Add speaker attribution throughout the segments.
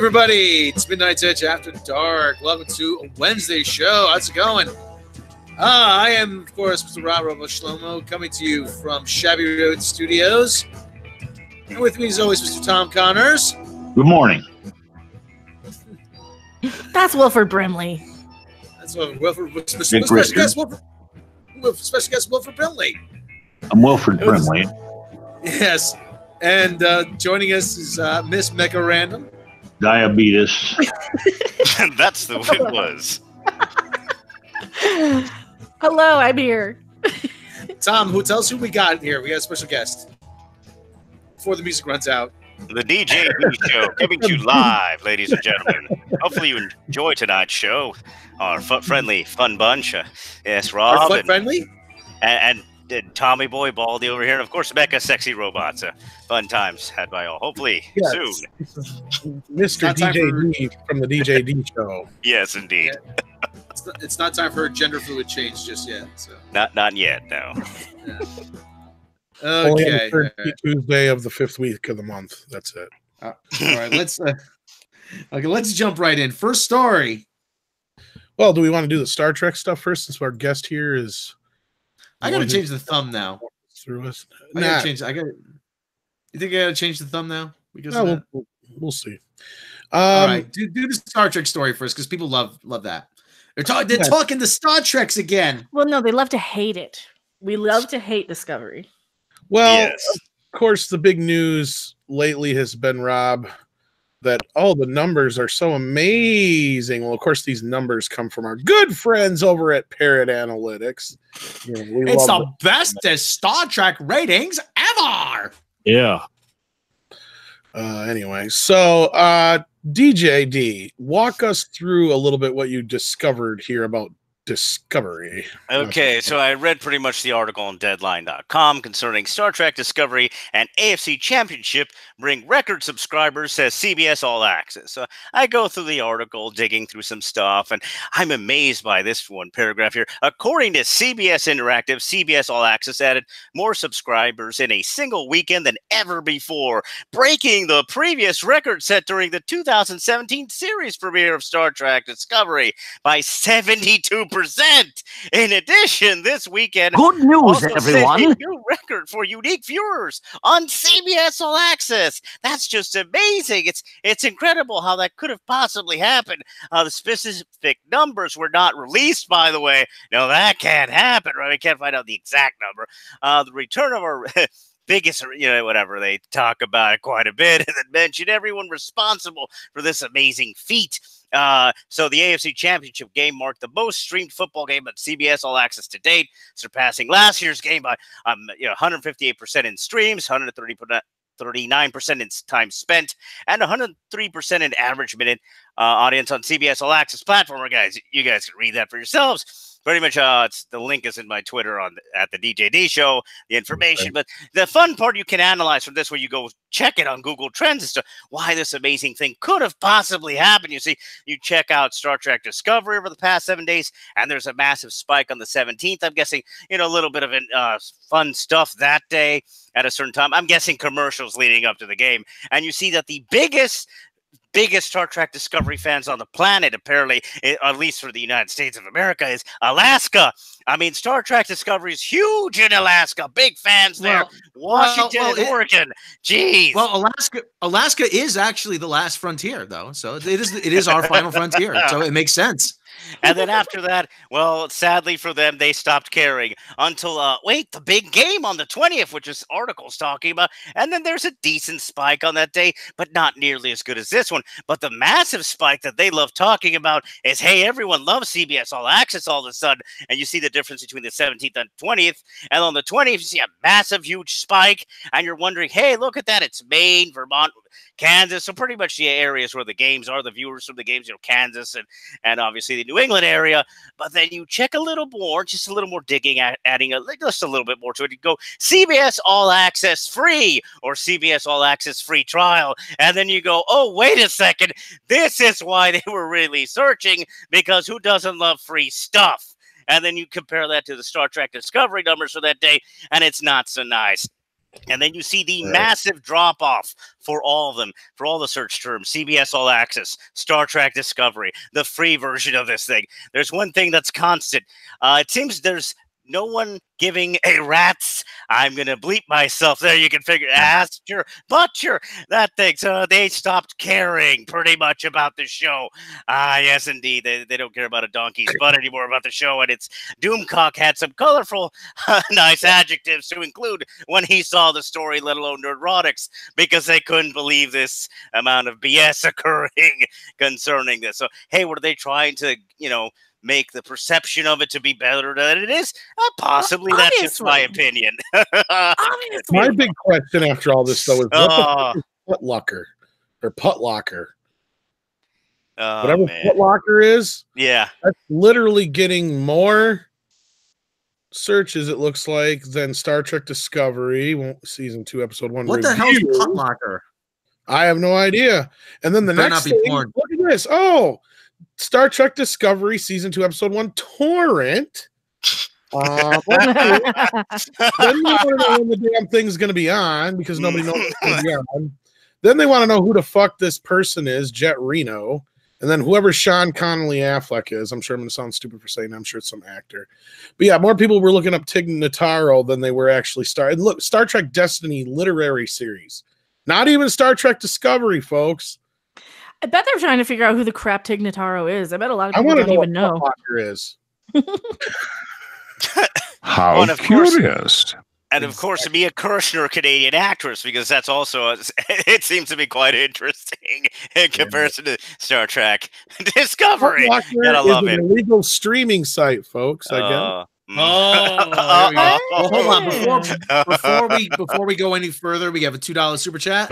Speaker 1: everybody, it's Midnight Edge After Dark. Welcome to a Wednesday show. How's it going? I am, of course, Mr. Rob Robo Shlomo, coming to you from Shabby Road Studios. And with me, as always, Mr. Tom Connors.
Speaker 2: Good morning.
Speaker 3: That's Wilford Brimley.
Speaker 1: That's Wilford. Special guest Wilford Brimley.
Speaker 2: I'm Wilford Brimley.
Speaker 1: Yes. And joining us is Miss Mecca Random.
Speaker 2: Diabetes.
Speaker 4: That's the way it was.
Speaker 3: Hello, I'm here.
Speaker 1: Tom, tell us who we got here. We got a special guest. Before the music runs out.
Speaker 4: The DJD show coming to you live, ladies and gentlemen. Hopefully you enjoy tonight's show. Our foot-friendly, fun bunch. Yes, Rob.
Speaker 1: Our foot-friendly?
Speaker 4: And Tommy Boy Baldy over here. And, of course, Mecca Sexy Robots. Fun times had by all. Hopefully soon.
Speaker 5: Mr. DJD from the DJD show.
Speaker 4: Yes, indeed.
Speaker 1: Yeah. It's not time for a gender fluid change just yet. So.
Speaker 4: Not yet, no.
Speaker 1: Yeah.
Speaker 5: Only on
Speaker 1: Okay.
Speaker 5: the third Tuesday of the 5th week of the month. That's it.
Speaker 1: All right. Let's jump right in. First story.
Speaker 5: Well, do we want to do the Star Trek stuff first, since our guest here is?
Speaker 1: I gotta change the thumb now.
Speaker 5: Through us.
Speaker 1: I gotta change. You think I gotta change the thumb now? Because
Speaker 5: we'll see.
Speaker 1: All right, do the Star Trek story first, because people love that. They're talking the Star Treks again.
Speaker 3: Well, no, they love to hate it. We love to hate Discovery.
Speaker 5: Well,
Speaker 4: yes.
Speaker 5: Of course, the big news lately has been, Rob, that the numbers are so amazing. Well, of course, these numbers come from our good friends over at Parrot Analytics.
Speaker 1: It's the bestest Star Trek ratings ever.
Speaker 2: Yeah.
Speaker 5: Anyway, so DJD, walk us through a little bit what you discovered here about Discovery.
Speaker 4: Okay, so I read pretty much the article on Deadline.com concerning Star Trek Discovery and AFC Championship bring record subscribers, says CBS All Access. So I go through the article, digging through some stuff, and I'm amazed by this one paragraph here. According to CBS Interactive, CBS All Access added more subscribers in a single weekend than ever before, breaking the previous record set during the 2017 series premiere of Star Trek Discovery by 72%. In addition, this weekend,
Speaker 6: good news, everyone.
Speaker 4: A new record for unique viewers on CBS All Access. That's just amazing. It's incredible how that could have possibly happened. The specific numbers were not released, by the way. No, that can't happen, right? We can't find out the exact number. The return of our biggest, whatever, they talk about it quite a bit and then mention everyone responsible for this amazing feat. So the AFC Championship game marked the most streamed football game on CBS All Access to date, surpassing last year's game by 158% in streams, 139% in time spent, and 103% in average minute audience on CBS All Access platform. Guys, you guys can read that for yourselves. Pretty much, the link is in my Twitter at the DJD show, the information. But the fun part you can analyze from this, where you go check it on Google Trends as to why this amazing thing could have possibly happened. You see, you check out Star Trek Discovery over the past 7 days, and there's a massive spike on the 17th. I'm guessing, a little bit of fun stuff that day at a certain time. I'm guessing commercials leading up to the game. And you see that the biggest Star Trek Discovery fans on the planet, apparently, at least for the United States of America, is Alaska. I mean, Star Trek Discovery is huge in Alaska. Big fans there. Washington and Oregon. Jeez.
Speaker 1: Well, Alaska is actually the last frontier, though. So it is our final frontier. So it makes sense.
Speaker 4: And then after that, well, sadly for them, they stopped caring until, the big game on the 20th, which this article's talking about. And then there's a decent spike on that day, but not nearly as good as this one. But the massive spike that they love talking about is, hey, everyone loves CBS All Access all of a sudden. And you see the difference between the 17th and 20th. And on the 20th, you see a massive, huge spike. And you're wondering, hey, look at that. It's Maine, Vermont, Kansas. So pretty much the areas where the games are, the viewers from the games, Kansas and obviously the New England area. But then you check a little more, just a little more digging, adding just a little bit more to it. You go CBS All Access free or CBS All Access free trial. And then you go, oh, wait a second. This is why they were really searching, because who doesn't love free stuff? And then you compare that to the Star Trek Discovery numbers for that day, and it's not so nice. And then you see the massive drop-off for all of them, for all the search terms, CBS All Access, Star Trek Discovery, the free version of this thing. There's one thing that's constant. It seems there's no one giving a rat's. I'm going to bleep myself there. You can figure Asture, Butcher, that thing. So they stopped caring pretty much about the show. Yes, indeed. They don't care about a donkey's butt anymore about the show. And it's Doomcock had some colorful, nice adjectives to include when he saw the story, let alone Nerdrotics, because they couldn't believe this amount of BS occurring concerning this. So, hey, what are they trying to, make the perception of it to be better than it is? Possibly. That's just my opinion.
Speaker 5: My big question after all this, though, is what the fuck is Putlocker or Putlocker? Whatever Putlocker is, that's literally getting more searches, it looks like, than Star Trek Discovery, season 2, episode 1.
Speaker 1: What the hell is Putlocker?
Speaker 5: I have no idea. And then the next thing, look at this. Oh, Star Trek Discovery season 2 episode 1 torrent. Then you want to know when the damn thing's going to be on because nobody knows it's going to be on. Then they want to know who the fuck this person is, Jet Reno, and then whoever Sean Connolly Affleck is. I'm sure I'm going to sound stupid for saying that. I'm sure it's some actor. But yeah, more people were looking up Tig Notaro than they were actually Look, Star Trek Destiny literary series. Not even Star Trek Discovery, folks.
Speaker 3: I bet they're trying to figure out who the crap Tig Notaro is. I bet a lot of people don't even know.
Speaker 5: Is.
Speaker 2: How curious.
Speaker 4: And of course, Mia Kirshner, Canadian actress, because that's also, it seems to be quite interesting in comparison to Star Trek Discovery.
Speaker 5: Gotta love it. An illegal streaming site, folks, I guess.
Speaker 1: Well, hold on. Before we go any further, we have a $2 super chat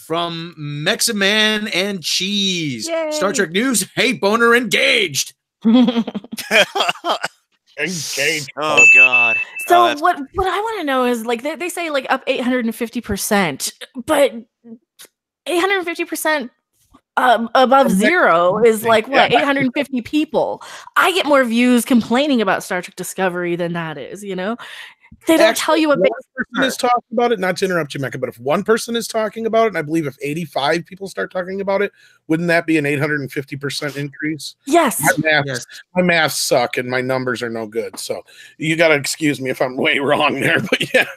Speaker 1: from Meximan and Cheese.
Speaker 3: Yay.
Speaker 1: Star Trek news. Hey, boner engaged.
Speaker 5: Engaged.
Speaker 4: Oh God.
Speaker 3: So what I want to know is, like, they say like up 850%, but 850% above zero is like what, 850 people. I get more views complaining about Star Trek Discovery than that is, They don't tell you what
Speaker 5: one person is talking about it, not to interrupt you, Mecca, but if one person is talking about it, and I believe if 85 people start talking about it, wouldn't that be an 850% increase?
Speaker 3: Yes.
Speaker 5: My maths suck and my numbers are no good. So you got to excuse me if I'm way wrong there, but yeah.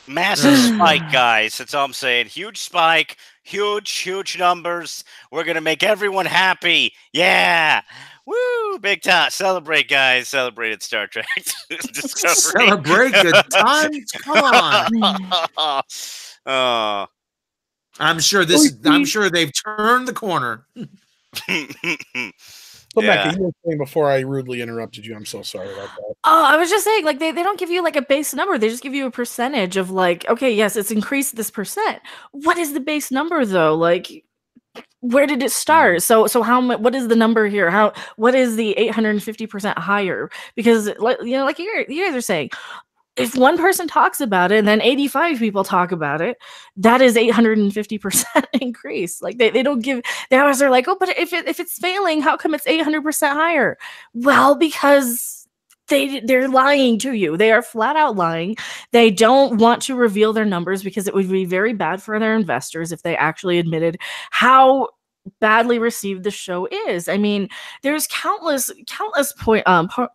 Speaker 4: Massive spike, guys. That's all I'm saying. Huge spike, huge numbers. We're going to make everyone happy. Yeah. Woo! Big time. Celebrate, guys. Celebrated Star Trek Discovery.
Speaker 1: Celebrate good times. Come on. I'm sure they've turned the corner.
Speaker 5: So, Becca, you were saying before I rudely interrupted you. I'm so sorry about that.
Speaker 3: Oh, I was just saying, like, they don't give you like a base number. They just give you a percentage of like, okay, yes, it's increased this percent. What is the base number though? Like, where did it start? So how much? What is the number here? What is the 850% higher? Because like you guys are saying, if one person talks about it and then 85 people talk about it, that is 850% increase. Like they don't give. They always are like, oh, but if it's failing, how come it's 800% higher? Well, because they're lying to you. They are flat out lying. They don't want to reveal their numbers because it would be very bad for their investors if they actually admitted how badly received the show is. I mean, there's countless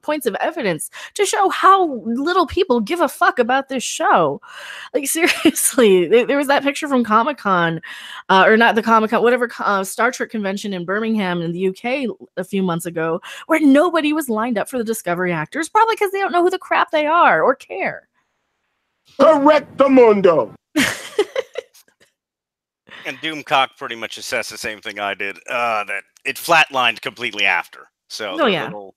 Speaker 3: points of evidence to show how little people give a fuck about this show. Like, seriously, there was that picture from Comic-Con, or not the Comic-Con, whatever Star Trek convention in Birmingham in the UK a few months ago, where nobody was lined up for the Discovery actors, probably because they don't know who the crap they are or care.
Speaker 5: Correctamundo.
Speaker 4: And Doomcock pretty much assessed the same thing I did, that it flatlined completely after. So little,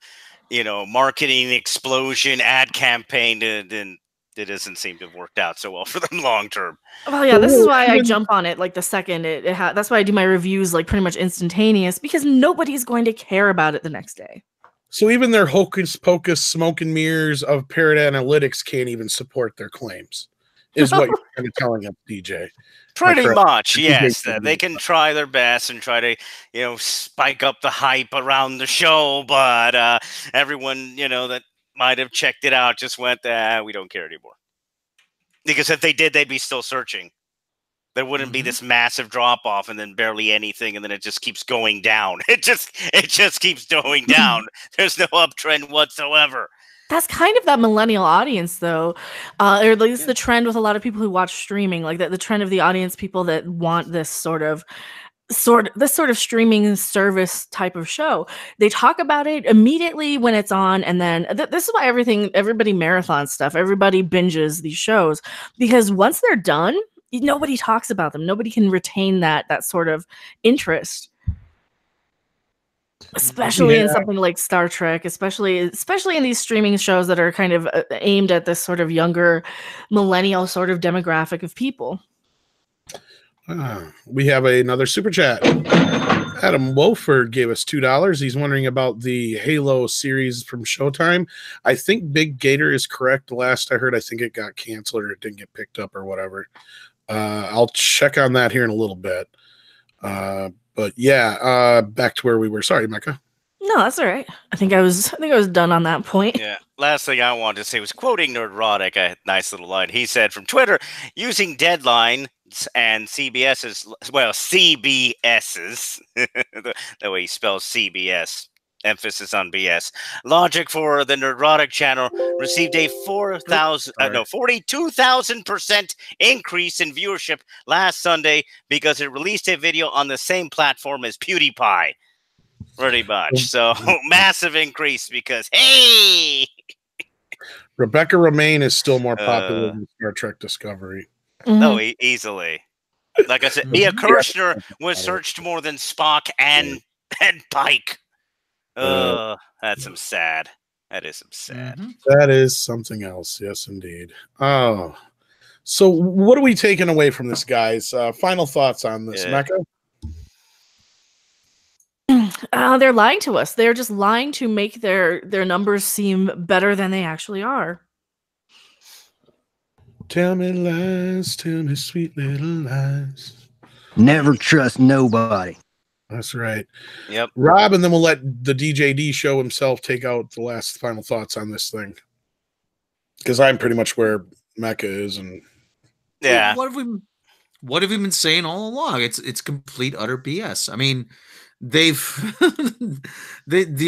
Speaker 4: marketing explosion, ad campaign, it doesn't seem to have worked out so well for them long term.
Speaker 3: Well, yeah, this is why I jump on it like the second that's why I do my reviews like pretty much instantaneous, because nobody's going to care about it the next day.
Speaker 5: So even their hocus pocus smoke and mirrors of Parrot Analytics can't even support their claims, is what you're kind of telling us, DJ.
Speaker 4: Pretty much, yes. They can try their best and try to, spike up the hype around the show, but everyone, that might have checked it out, just went, we don't care anymore. Because if they did, they'd be still searching. There wouldn't be this massive drop off and then barely anything, and then it just keeps going down. It just keeps going down. There's no uptrend whatsoever.
Speaker 3: That's kind of that millennial audience, though, or at least the trend with a lot of people who watch streaming, like the trend of the audience, people that want this sort of streaming service type of show. They talk about it immediately when it's on, and then this is why everybody marathons stuff, everybody binges these shows, because once they're done, nobody talks about them. Nobody can retain that sort of interest. Especially in something like Star Trek, especially in these streaming shows that are kind of aimed at this sort of younger millennial sort of demographic of people.
Speaker 5: We have another super chat. Adam Wolford gave us $2. He's wondering about the Halo series from Showtime. I think Big Gator is correct. The last I heard, I think it got canceled or it didn't get picked up or whatever. I'll check on that here in a little bit. But yeah, back to where we were. Sorry, Mecca.
Speaker 3: No, that's all right. I think I was done on that point.
Speaker 4: Yeah. Last thing I wanted to say was quoting Nerdrotic, a nice little line. He said from Twitter, using Deadline and CBS's, well, CBS's, the way he spells CBS, emphasis on BS. Logic for the Nerdrotic channel received a 42,000% increase in viewership last Sunday because it released a video on the same platform as PewDiePie. Pretty much. So massive increase because, hey!
Speaker 5: Rebecca Romaine is still more popular than Star Trek Discovery.
Speaker 4: No, easily. Like I said, Mia Kirshner was searched more than Spock and Pike. That's some sad. That is some sad.
Speaker 5: That is something else. Yes, indeed. Oh, so what are we taking away from this, guys? Final thoughts on this, Mecca?
Speaker 3: They're lying to us. They're just lying to make their numbers seem better than they actually are.
Speaker 5: Tell me lies, tell me sweet little lies.
Speaker 6: Never trust nobody.
Speaker 5: That's right.
Speaker 4: Yep.
Speaker 5: Rob, and then we'll let the DJD show himself take out the last final thoughts on this thing. Because I'm pretty much where Mecca is, and
Speaker 1: yeah. What have we been saying all along? It's complete utter BS. I mean, the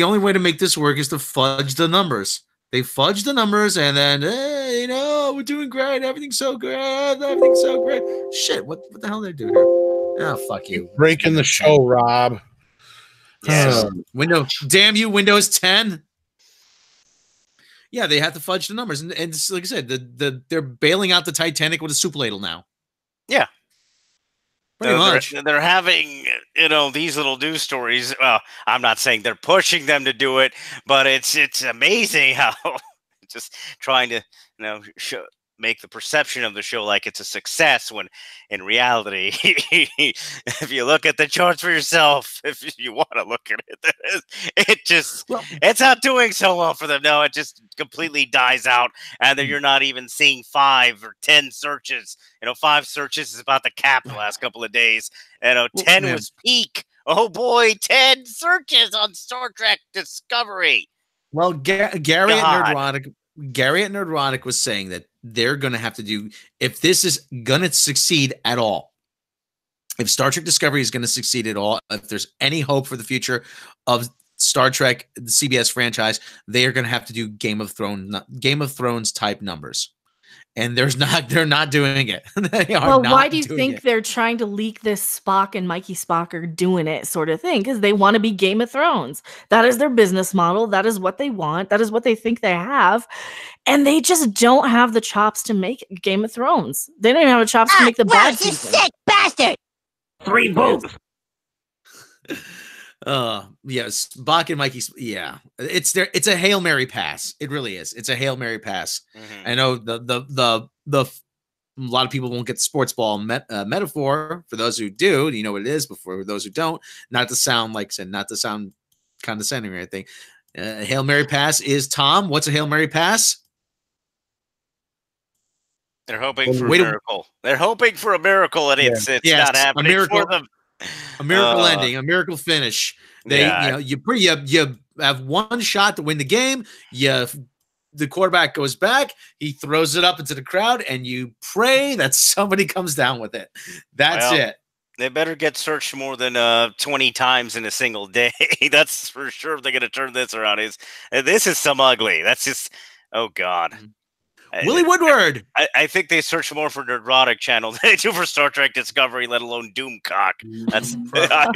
Speaker 1: only way to make this work is to fudge the numbers. They fudge the numbers, and then hey, we're doing great. Everything's so great. Everything's so great. Shit, what the hell they do here? Oh, fuck you.
Speaker 5: Breaking the show, Rob.
Speaker 1: Yes. Damn you, Windows 10. Yeah, they have to fudge the numbers, and it's, like I said, they're bailing out the Titanic with a soup ladle now.
Speaker 4: Yeah.
Speaker 1: Pretty much.
Speaker 4: They're having, these little news stories. Well, I'm not saying they're pushing them to do it, but it's amazing how just trying to, make the perception of the show like it's a success when in reality, if you look at the charts for yourself, if you want to look at it, it's not doing so well for them. No, it just completely dies out. And then you're not even seeing 5 or 10 searches. 5 searches is about the cap the last couple of days. 10 was peak. Oh boy, 10 searches on Star Trek Discovery.
Speaker 1: Well, Gary at Nerdrotic was saying that they're going to have to do, if this is going to succeed at all, if Star Trek Discovery is going to succeed at all, if there's any hope for the future of Star Trek, the CBS franchise, they are going to have to do Game of Thrones type numbers. And they're not doing it.
Speaker 3: Why do you think they're trying to leak this Spock and Mikey Spock are doing it sort of thing? Because they want to be Game of Thrones. That is their business model. That is what they want. That is what they think they have. And they just don't have the chops to make Game of Thrones. They don't even have the chops to make the bad season.
Speaker 6: You sick bastard! 3 votes.
Speaker 1: Yes, Spock and Mikey. Yeah, it's a Hail Mary pass. It really is. It's a Hail Mary pass. I know a lot of people won't get the sports ball metaphor. For those who do, you know what it is. But for those who don't, not to sound condescending or anything. Hail Mary pass is Tom. What's a Hail Mary pass?
Speaker 4: They're hoping for a miracle. They're hoping for a miracle, and it's not happening for them.
Speaker 1: A miracle ending, a miracle finish. You have one shot to win the game. You the quarterback goes back, he throws it up into the crowd, and you pray that somebody comes down with it. That's it.
Speaker 4: They better get searched more than 20 times in a single day. That's for sure. If they're going to turn this around, this is some ugly. That's just, oh God.
Speaker 1: Willie Woodward.
Speaker 4: I think they search more for the erotic channel than they do for Star Trek Discovery, let alone Doomcock. That's I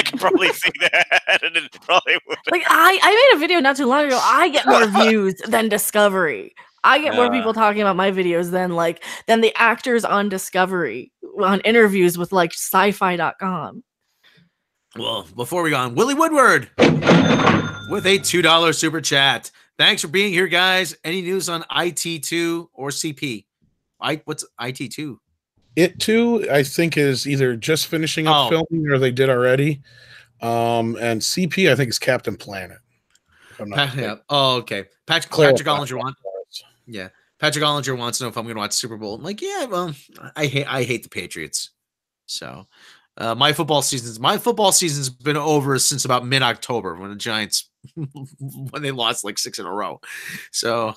Speaker 4: could probably see that. And it probably would.
Speaker 3: Like I made a video not too long ago. I get more views than Discovery. I get more people talking about my videos than the actors on Discovery on interviews with like sci-fi.com.
Speaker 1: Well, before we go on, Willie Woodward with a $2 super chat. Thanks for being here, guys. Any news on IT2 or CP? What's IT2?
Speaker 5: It too, I think, is either just finishing up filming or they did already. And CP, I think, is Captain Planet. If I'm not
Speaker 1: yeah. Oh, okay. Patrick Ollinger wants. Yeah, Patrick Ollinger wants to know if I'm going to watch Super Bowl. I'm like, yeah, well, I hate the Patriots. So my football season's been over since about mid-October when the Giants when they lost like 6 in a row. So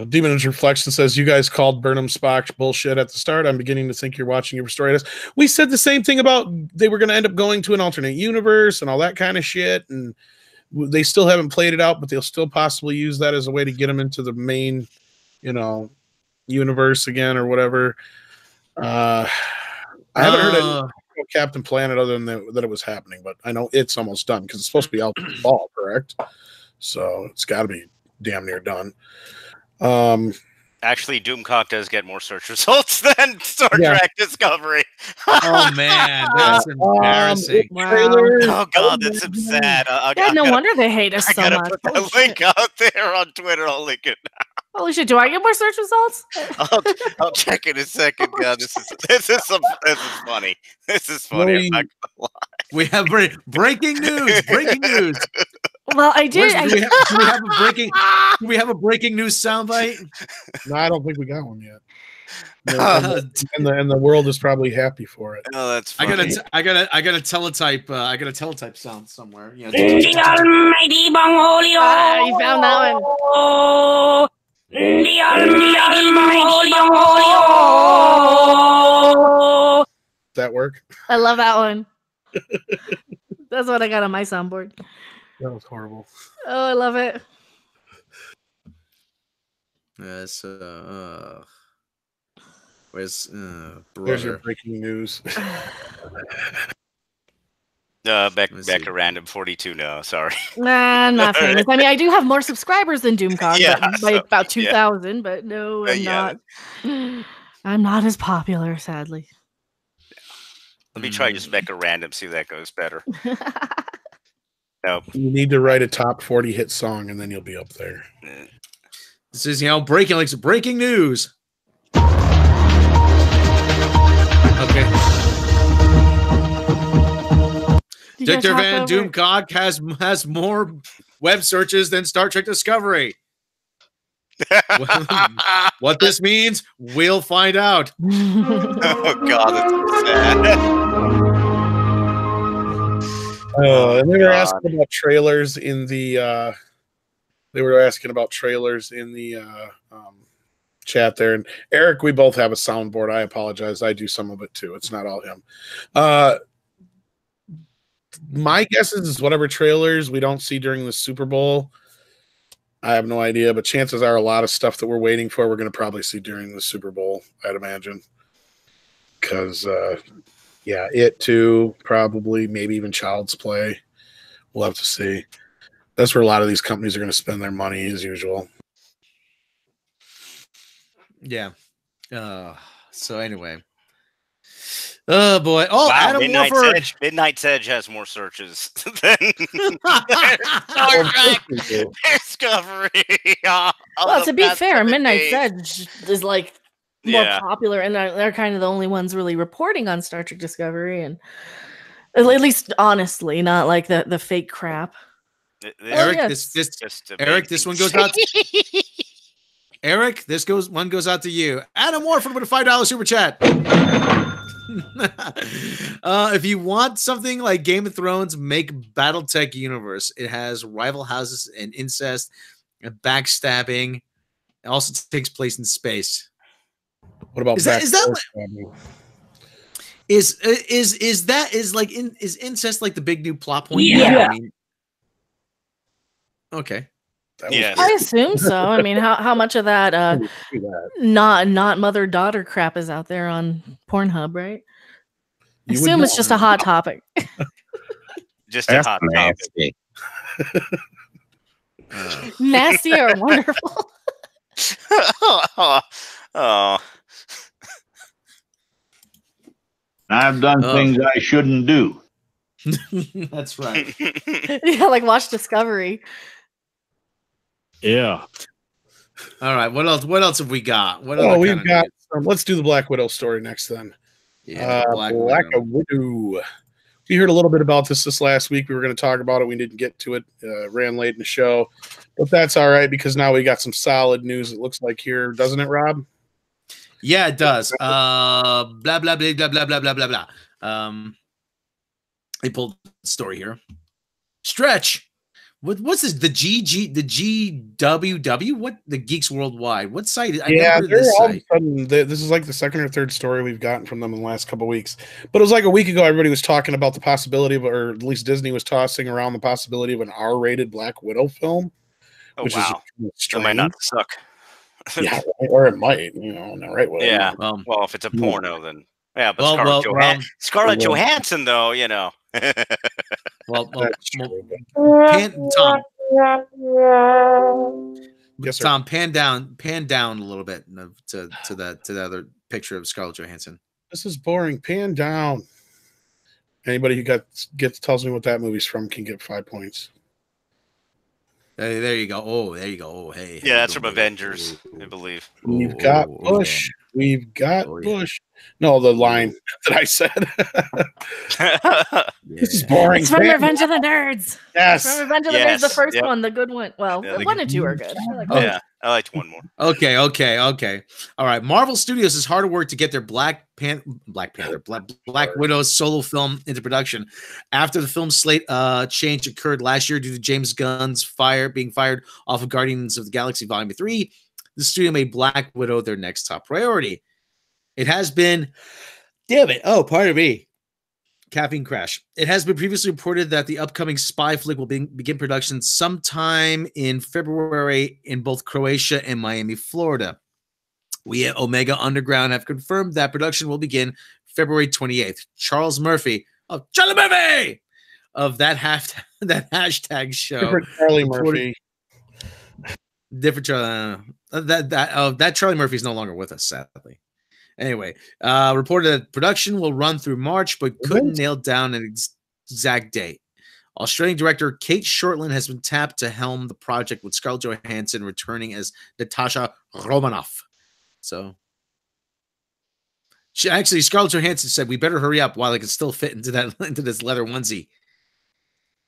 Speaker 5: Demon's Reflection says, you guys called Burnham Spock bullshit at the start. I'm beginning to think you're watching your story. We said the same thing about they were going to end up going to an alternate universe and all that kind of shit, and they still haven't played it out, but they'll still possibly use that as a way to get them into the main, universe again or whatever. I haven't heard of Captain Planet other than that it was happening, but I know it's almost done because it's supposed to be out this fall, correct? So it's got to be damn near done.
Speaker 4: Actually, Doomcock does get more search results than Star Trek Discovery.
Speaker 1: Oh man, that's embarrassing.
Speaker 3: Wow.
Speaker 4: Oh God, that's so sad.
Speaker 3: No wonder they hate us so much.
Speaker 4: Put the link out there on Twitter. I'll link it now.
Speaker 3: Holy shit! Do I get more search results?
Speaker 4: I'll check in a second. God, this is funny. This is funny. I'm not gonna lie.
Speaker 1: We have breaking news. Breaking news.
Speaker 3: Well, I did.
Speaker 1: Do we have a breaking news soundbite?
Speaker 5: No, I don't think we got one yet. And the world is probably happy for it.
Speaker 4: Oh, that's funny.
Speaker 1: I gotta teletype. I gotta teletype sound somewhere.
Speaker 6: The almighty Bangolio.
Speaker 3: You found that one.
Speaker 6: The almighty Bangolio.
Speaker 5: Does that work?
Speaker 3: I love that one. That's what I got on my soundboard.
Speaker 5: That was horrible.
Speaker 3: Oh, I love it.
Speaker 1: Yes. Where's
Speaker 5: There's your breaking news.
Speaker 4: Becca Random 42. No, sorry.
Speaker 3: Nah, I'm not famous. I mean, I do have more subscribers than Doomcock, by about 2,000. But no, I'm not. I'm not as popular, sadly.
Speaker 4: Let me try just Becca Random, see if that goes better. Nope.
Speaker 5: You need to write a top 40 hit song, and then you'll be up there.
Speaker 1: This is breaking news. Okay. Victor Van Doomcock has more web searches than Star Trek Discovery. What this means, we'll find out.
Speaker 4: Oh God, that's sad.
Speaker 5: And they were asking about trailers in the. Chat there, and Eric, we both have a soundboard. I apologize. I do some of it too. It's not all him. My guess is whatever trailers we don't see during the Super Bowl. I have no idea, but chances are a lot of stuff that we're waiting for, we're going to probably see during the Super Bowl, I'd imagine. Because, it too, probably, maybe even Child's Play. We'll have to see. That's where a lot of these companies are going to spend their money, as usual.
Speaker 1: Yeah. So anyway. Oh boy! Oh, wow, Adam
Speaker 4: Midnight's Edge has more searches than Star Trek Discovery.
Speaker 3: Well, to be fair, Midnight's Edge is like more popular, and they're kind of the only ones really reporting on Star Trek Discovery, and at least honestly, not like the fake crap.
Speaker 1: Eric, this one goes out. Eric, one goes out to you. Adam Warford with a $5 super chat. If you want something like Game of Thrones, make BattleTech Universe. It has rival houses and incest and backstabbing. It also takes place in space.
Speaker 5: What about
Speaker 1: Is incest like the big new plot point?
Speaker 6: Yeah.
Speaker 1: I mean, okay.
Speaker 4: Yes.
Speaker 3: I assume so. I mean, how much of that not mother-daughter crap is out there on Pornhub, right? I assume it's just a hot topic.
Speaker 4: Just a hot topic.
Speaker 3: Nasty or wonderful.
Speaker 4: Oh.
Speaker 7: I've done things I shouldn't do.
Speaker 1: That's right.
Speaker 3: Yeah, like watch Discovery.
Speaker 2: Yeah.
Speaker 1: All right. What else have we got?
Speaker 5: We've got. Let's do the Black Widow story next. Then,
Speaker 1: yeah,
Speaker 5: Black Widow. We heard a little bit about this last week. We were going to talk about it. We didn't get to it. Ran late in the show, but that's all right because now we got some solid news. It looks like here, doesn't it, Rob?
Speaker 1: Yeah, it does. Blah blah blah blah blah blah blah blah blah. I pulled the story here. Stretch. What's this? The GWW? What, the Geeks Worldwide? What site? I never heard of this
Speaker 5: all
Speaker 1: site.
Speaker 5: of a sudden, this is like the second or third story we've gotten from them in the last couple of weeks. But it was like a week ago. Everybody was talking about the possibility of, or at least Disney was tossing around the possibility of an R-rated Black Widow film.
Speaker 4: Oh,
Speaker 5: which
Speaker 4: wow.
Speaker 5: is
Speaker 4: It might not suck.
Speaker 5: Yeah, or it might. Right? Well,
Speaker 4: Yeah. Well, if it's a porno, then yeah. But Scarlett Johansson, though,
Speaker 1: Tom.
Speaker 5: Yes, sir.
Speaker 1: Tom, pan down a little bit to the other picture of Scarlett Johansson.
Speaker 5: This is boring. Pan down. Anybody who tells me what that movie's from can get 5 points.
Speaker 1: There you go. Oh, there you go. Oh, hey.
Speaker 4: Yeah, that's from Avengers, I believe.
Speaker 5: We've got Bush. We've got Bush. No, the line that I said. This is boring.
Speaker 3: It's from Revenge of the Nerds.
Speaker 5: Yes.
Speaker 3: From Revenge of the Nerds, the first one, the good one. Well,
Speaker 4: Yeah,
Speaker 3: 1 and 2 are good. I like
Speaker 4: Yeah, I liked one more.
Speaker 1: Okay. All right. Marvel Studios is hard at work to get their Black Widow solo film into production after the film slate change occurred last year due to James Gunn's being fired off of Guardians of the Galaxy Volume 3. The studio made Black Widow their next top priority. It has been, pardon me, caffeine crash. It has been previously reported that the upcoming spy flick will begin production sometime in February in both Croatia and Miami, Florida. We at Omega Underground have confirmed that production will begin February 28th. Charlie Murphy of that hashtag show.
Speaker 5: Different Charlie Murphy.
Speaker 1: Different Charlie. That Charlie Murphy is no longer with us, sadly. Anyway, reported that production will run through March, but couldn't nail down an exact date. Australian director Kate Shortland has been tapped to helm the project, with Scarlett Johansson returning as Natasha Romanoff. So, Scarlett Johansson said, "We better hurry up while I can still fit into this leather onesie."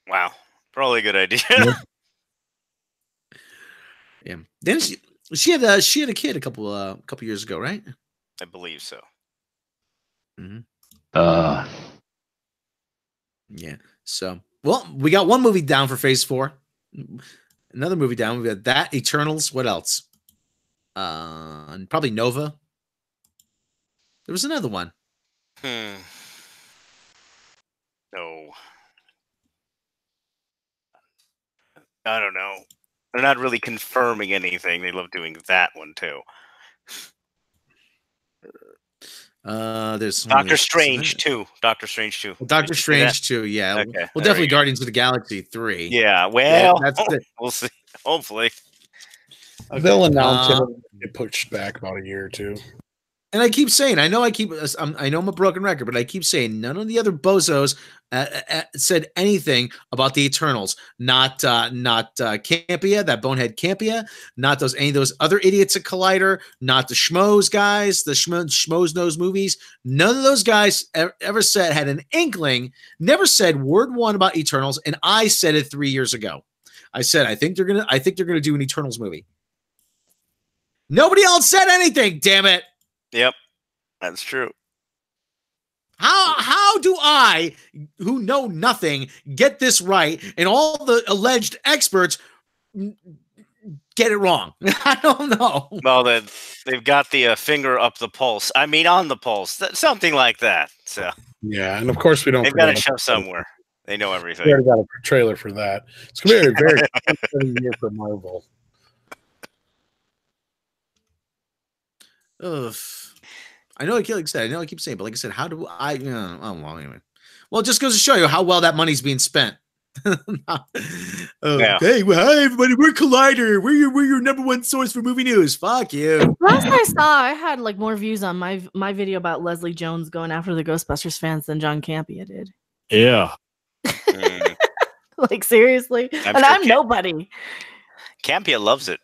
Speaker 4: Wow, probably a good idea.
Speaker 1: Yeah. Then she had a kid a couple years ago, right?
Speaker 4: I believe so.
Speaker 1: Mm-hmm.
Speaker 7: Yeah.
Speaker 1: So, well, we got one movie down for Phase 4. Another movie down. We got that, Eternals. What else? And probably Nova. There was another one.
Speaker 4: No. I don't know. They're not really confirming anything. They love doing that one too.
Speaker 1: There's
Speaker 4: Doctor Strange 2. Doctor Strange 2.
Speaker 1: Doctor Strange 2, yeah.
Speaker 4: Okay,
Speaker 1: well, definitely Guardians of the Galaxy 3.
Speaker 4: Yeah, well,
Speaker 1: we'll
Speaker 4: see. Hopefully.
Speaker 5: They'll announce it and get pushed back about a year or two.
Speaker 1: And I keep saying, I know I'm a broken record, but I keep saying none of the other bozos said anything about the Eternals. Not Campia, that bonehead Campia, not any of those other idiots at Collider, not the Schmoes guys, the Schmoes Knows movies. None of those guys ever had an inkling, never said word one about Eternals, and I said it 3 years ago. I said I think they're gonna do an Eternals movie. Nobody else said anything. Damn it.
Speaker 4: Yep, that's true.
Speaker 1: How do I, who know nothing, get this right, and all the alleged experts get it wrong. I don't know.
Speaker 4: Well, they've got the finger up the pulse. I mean, on the pulse, something like that. So
Speaker 5: yeah, and of course we don't.
Speaker 4: They've got to show somewhere. They know everything.
Speaker 5: We already got a trailer for that. It's going to be a very exciting year for Marvel.
Speaker 1: Ugh. I know, like I said, I know I keep saying, but like I said, how do I? Oh well, anyway. Well, it just goes to show you how well that money's being spent.
Speaker 4: Yeah.
Speaker 1: Hey, well, hi everybody, we're Collider. We're your number one source for movie news. Fuck you.
Speaker 3: Last I saw, I had like more views on my video about Leslie Jones going after the Ghostbusters fans than John Campea did.
Speaker 2: Yeah.
Speaker 3: Like seriously, I'm nobody.
Speaker 4: Campea loves it.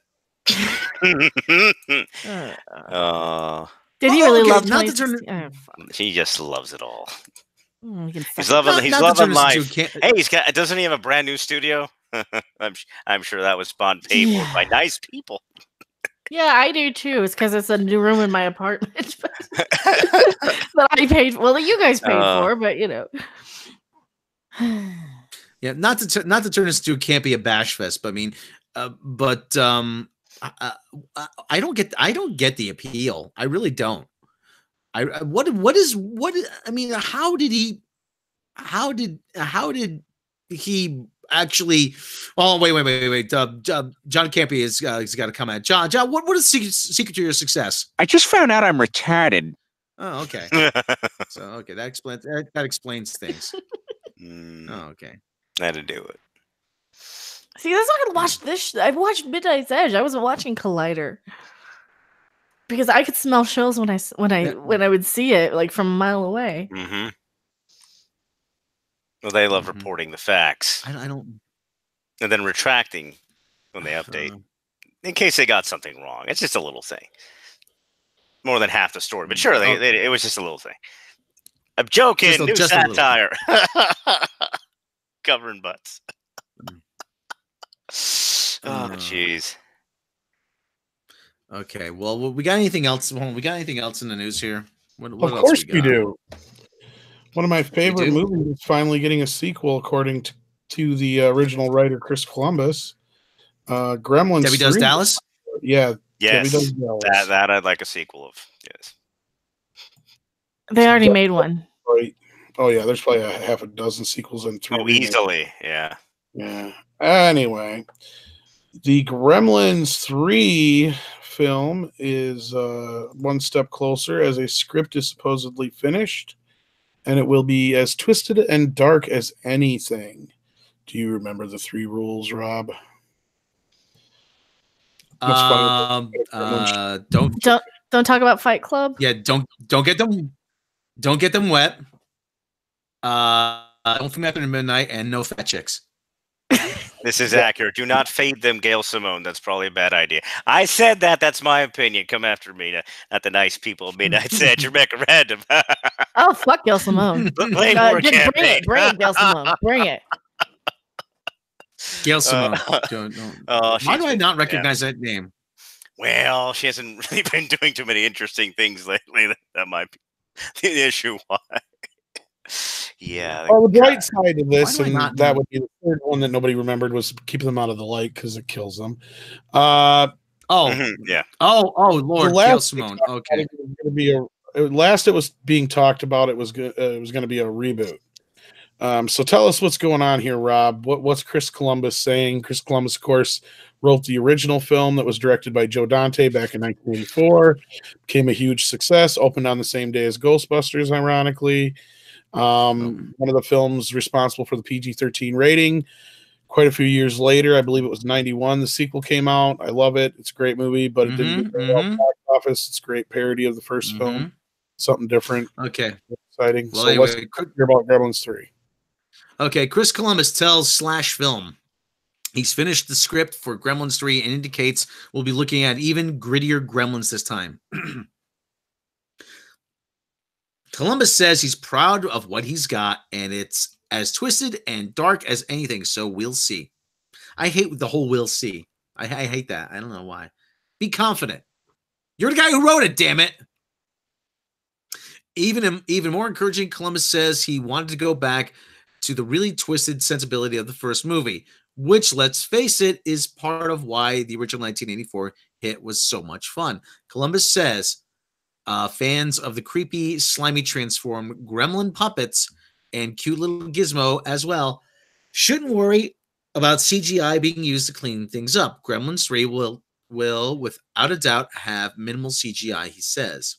Speaker 3: Did he really love?
Speaker 1: Not to turn.
Speaker 4: He just loves it all.
Speaker 3: He's
Speaker 4: loving. He's loving life. Hey, doesn't he have a brand new studio? I'm sure that was paid for by nice people.
Speaker 3: Yeah, I do too. It's because it's a new room in my apartment that I paid. Well, you guys paid for, but you know.
Speaker 1: Yeah, not to turn this into a Campea bash fest, but I mean, I don't get the appeal. I really don't. I mean, how did he actually? Oh, wait. John Campea he's got to come at John. What is the secret to your success?
Speaker 2: I just found out I'm retarded.
Speaker 1: Oh, okay. So okay, that explains things. Oh, okay.
Speaker 4: Had to do it.
Speaker 3: See, that's not gonna watch this. I watched Midnight's Edge. I wasn't watching Collider because I could smell shows when I would see it like from a mile away.
Speaker 4: Mm-hmm. Well, they love reporting the facts.
Speaker 1: I don't.
Speaker 4: And then retracting when they update in case they got something wrong. It's just a little thing. More than half the story, but sure, it was just a little thing. I'm joking. New satire. Covering butts. Oh, jeez.
Speaker 1: Okay. Well, we got anything else? We got anything else in the news here? What
Speaker 5: of
Speaker 1: else
Speaker 5: course
Speaker 1: we
Speaker 5: do. One of my favorite movies is finally getting a sequel, according to the original writer Chris Columbus. Gremlins.
Speaker 1: Debbie Does Dallas.
Speaker 5: Yeah.
Speaker 4: Yes.
Speaker 5: Debbie Does Dallas.
Speaker 4: That I'd like a sequel of. Yes.
Speaker 3: They already made one.
Speaker 5: Right. Oh yeah, there's probably a half a dozen sequels and 3.
Speaker 4: Oh, easily. Yeah.
Speaker 5: Yeah. Anyway, the Gremlins 3 film is one step closer as a script is supposedly finished, and it will be as twisted and dark as anything. Do you remember the 3 rules, Rob?
Speaker 3: Don't talk about Fight Club.
Speaker 1: Yeah, don't get them wet. Don't film after midnight, and no fat chicks.
Speaker 4: This is accurate. Do not fade them, Gail Simone. That's probably a bad idea. I said that. That's my opinion. Come after me, not the nice people of Midnight's Edge. Rebecca Random.
Speaker 3: Oh, fuck Gail Simone.
Speaker 4: Bring
Speaker 3: it, Gail Simone. Bring it.
Speaker 1: Gail Simone. Why do I not recognize that name?
Speaker 4: Well, she hasn't really been doing too many interesting things lately. That might be the issue. Why? Yeah.
Speaker 5: Well, the bright side of this, and that would be the third one that nobody remembered, was keeping them out of the light because it kills them.
Speaker 1: Yeah. Oh, Lord, Gail Simone. Okay.
Speaker 5: Last it was being talked about, it was going to be a reboot. So tell us what's going on here, Rob. What's Chris Columbus saying? Chris Columbus, of course, wrote the original film that was directed by Joe Dante back in 1984. Became a huge success. Opened on the same day as Ghostbusters, ironically. One of the films responsible for the PG-13 rating. Quite a few years later, I believe it was 91, the sequel came out. I love it. It's a great movie, but it didn't get very well at the box office. It's a great parody of the first film. Something different.
Speaker 1: Okay.
Speaker 5: Exciting.
Speaker 1: Well,
Speaker 5: so
Speaker 1: anyway,
Speaker 5: let's hear about Gremlins 3.
Speaker 1: Okay, Chris Columbus tells Slash Film he's finished the script for Gremlins 3 and indicates we'll be looking at even grittier Gremlins this time. Columbus says he's proud of what he's got, and it's as twisted and dark as anything, so we'll see. I hate the whole we'll see. I hate that. I don't know why. Be confident. You're the guy who wrote it, damn it. Even more encouraging, Columbus says he wanted to go back to the really twisted sensibility of the first movie. which, let's face it, is part of why the original 1984 hit was so much fun. Columbus says fans of the creepy, slimy, transformed gremlin puppets and cute little gizmo as well shouldn't worry about CGI being used to clean things up. Gremlins 3 will, without a doubt, have minimal CGI, he says.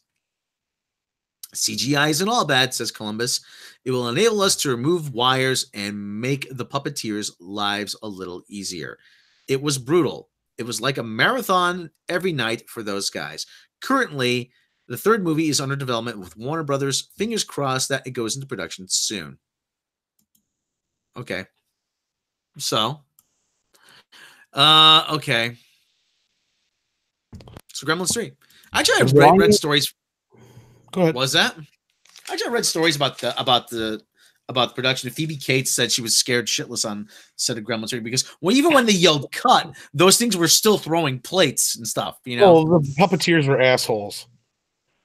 Speaker 1: CGI isn't all bad, says Columbus. It will enable us to remove wires and make the puppeteers' lives a little easier. It was brutal. It was like a marathon every night for those guys. Currently, the third movie is under development with Warner Brothers. Fingers crossed that it goes into production soon. Okay. So, okay. So Gremlins 3. Actually, I read stories.
Speaker 5: Go ahead.
Speaker 1: Was that? Actually, I read stories about the production. Phoebe Cates said she was scared shitless on set of Gremlins 3 because even when they yelled cut, those things were still throwing plates and stuff. You know,
Speaker 5: the puppeteers were assholes.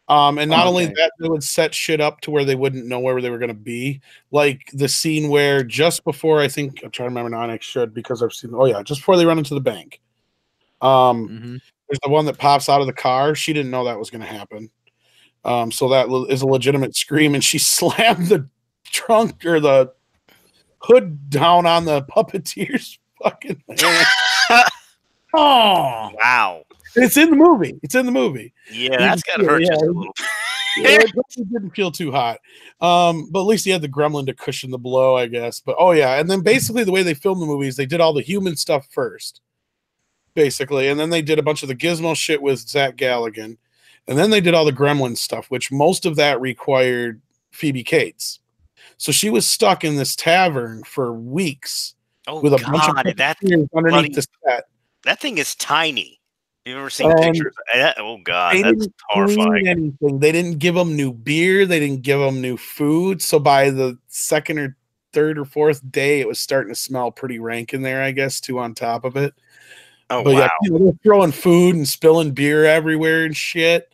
Speaker 5: And not only that, they would set shit up to where they wouldn't know where they were going to be. Like the scene where just before, I'm trying to remember now, and I should because I've seen. Oh yeah, just before they run into the bank. There's the one that pops out of the car. She didn't know that was going to happen. So that is a legitimate scream, and she slammed the trunk or the hood down on the puppeteer's fucking hand. Oh
Speaker 4: wow!
Speaker 5: It's in the movie.
Speaker 4: Yeah, that's gotta hurt just a little.
Speaker 5: It didn't feel too hot, but at least he had the gremlin to cushion the blow, I guess. But and then basically the way they filmed the movies, they did all the human stuff first, basically, and then they did a bunch of the gizmo shit with Zach Galligan. And then they did all the gremlin stuff, which most of that required Phoebe Cates. So she was stuck in this tavern for weeks with a bunch of underneath the set.
Speaker 4: That thing is tiny. You ever seen pictures? Oh God, that's horrifying.
Speaker 5: Anything. They didn't give them new beer. They didn't give them new food. So by the second or third or fourth day, it was starting to smell pretty rank in there, I guess, too, on top of it.
Speaker 4: Oh, but wow.
Speaker 5: Yeah, they're throwing food and spilling beer everywhere and shit.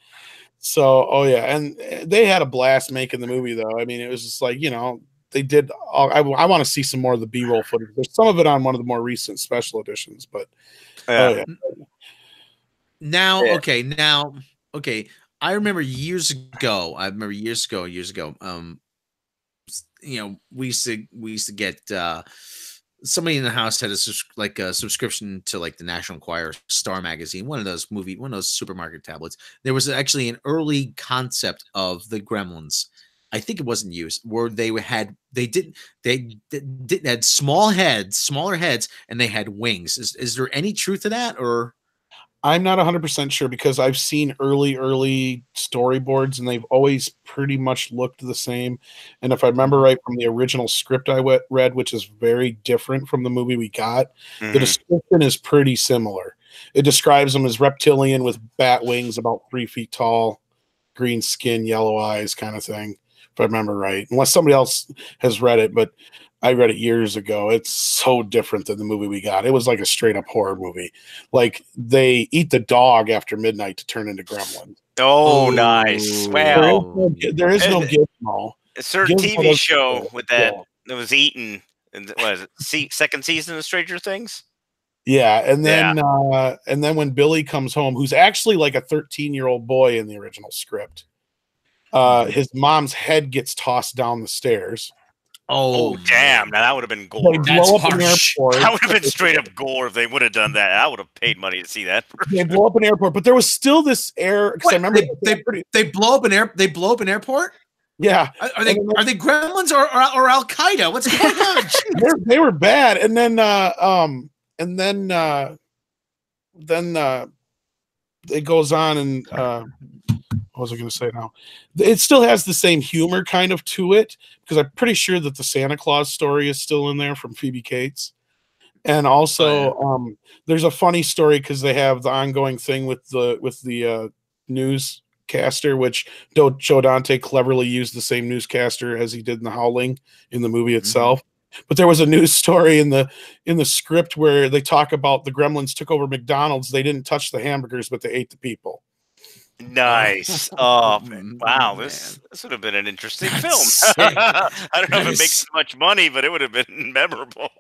Speaker 5: So, and they had a blast making the movie, though. I mean, it was just like, they did. I want to see some more of the B-roll footage. There's some of it on one of the more recent special editions, but
Speaker 1: Now, I remember years ago. We used to get somebody in the house had a subscription to like the National Enquirer Star magazine, one of those supermarket tablets. There was actually an early concept of the Gremlins. I think it wasn't used, where they had smaller heads, and they had wings. Is there any truth to that, or?
Speaker 5: I'm not 100% sure because I've seen early storyboards and they've always pretty much looked the same. And if I remember right from the original script I read, which is very different from the movie we got, the description is pretty similar. It describes them as reptilian with bat wings, about 3 feet tall, green skin, yellow eyes kind of thing, if I remember right. Unless somebody else has read it, but I read it years ago. It's so different than the movie we got. It was like a straight up horror movie. Like they eat the dog after midnight to turn into gremlins.
Speaker 4: Oh, nice. Well,
Speaker 5: there is no Gizmo.
Speaker 4: A certain TV show with that was eaten. Was it second season of Stranger Things?
Speaker 5: Yeah, and then when Billy comes home, who's actually like a 13-year-old boy in the original script, his mom's head gets tossed down the stairs.
Speaker 4: Oh damn! Now that would have been gore.
Speaker 5: That's harsh.
Speaker 4: That would have been straight up gore if they would have done that. I would have paid money to see that.
Speaker 5: They blow up an airport, but there was still this air. Because I remember
Speaker 1: they blow up an airport.
Speaker 5: Yeah,
Speaker 1: are they Gremlins or Al Qaeda? What's going on?
Speaker 5: They were bad, and then it goes on and. What was I going to say now? It still has the same humor kind of to it because I'm pretty sure that the Santa Claus story is still in there from Phoebe Cates. And also there's a funny story because they have the ongoing thing with the newscaster, which Joe Dante cleverly used the same newscaster as he did in The Howling in the movie itself. But there was a news story in the script where they talk about the Gremlins took over McDonald's. They didn't touch the hamburgers, but they ate the people.
Speaker 4: Nice. Oh, wow. This would have been an interesting film. I don't know if it makes much money, but it would have been memorable.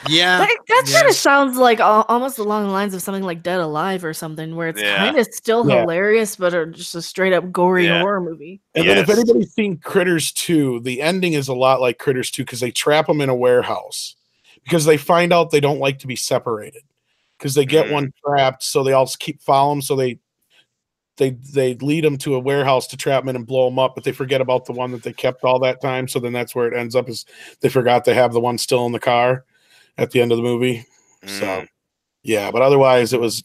Speaker 1: Yeah,
Speaker 3: That kind
Speaker 1: yeah.
Speaker 3: of sounds like almost along the lines of something like Dead Alive or something, where it's kind of still hilarious, but just a straight up gory horror movie.
Speaker 5: And then if anybody's seen Critters 2, the ending is a lot like Critters 2 because they trap them in a warehouse because they find out they don't like to be separated because they get one trapped, so they all keep following them, so they lead them to a warehouse to trap them in and blow them up, but they forget about the one that they kept all that time, so then that's where it ends up is they forgot to have the one still in the car at the end of the movie. So yeah, but otherwise it was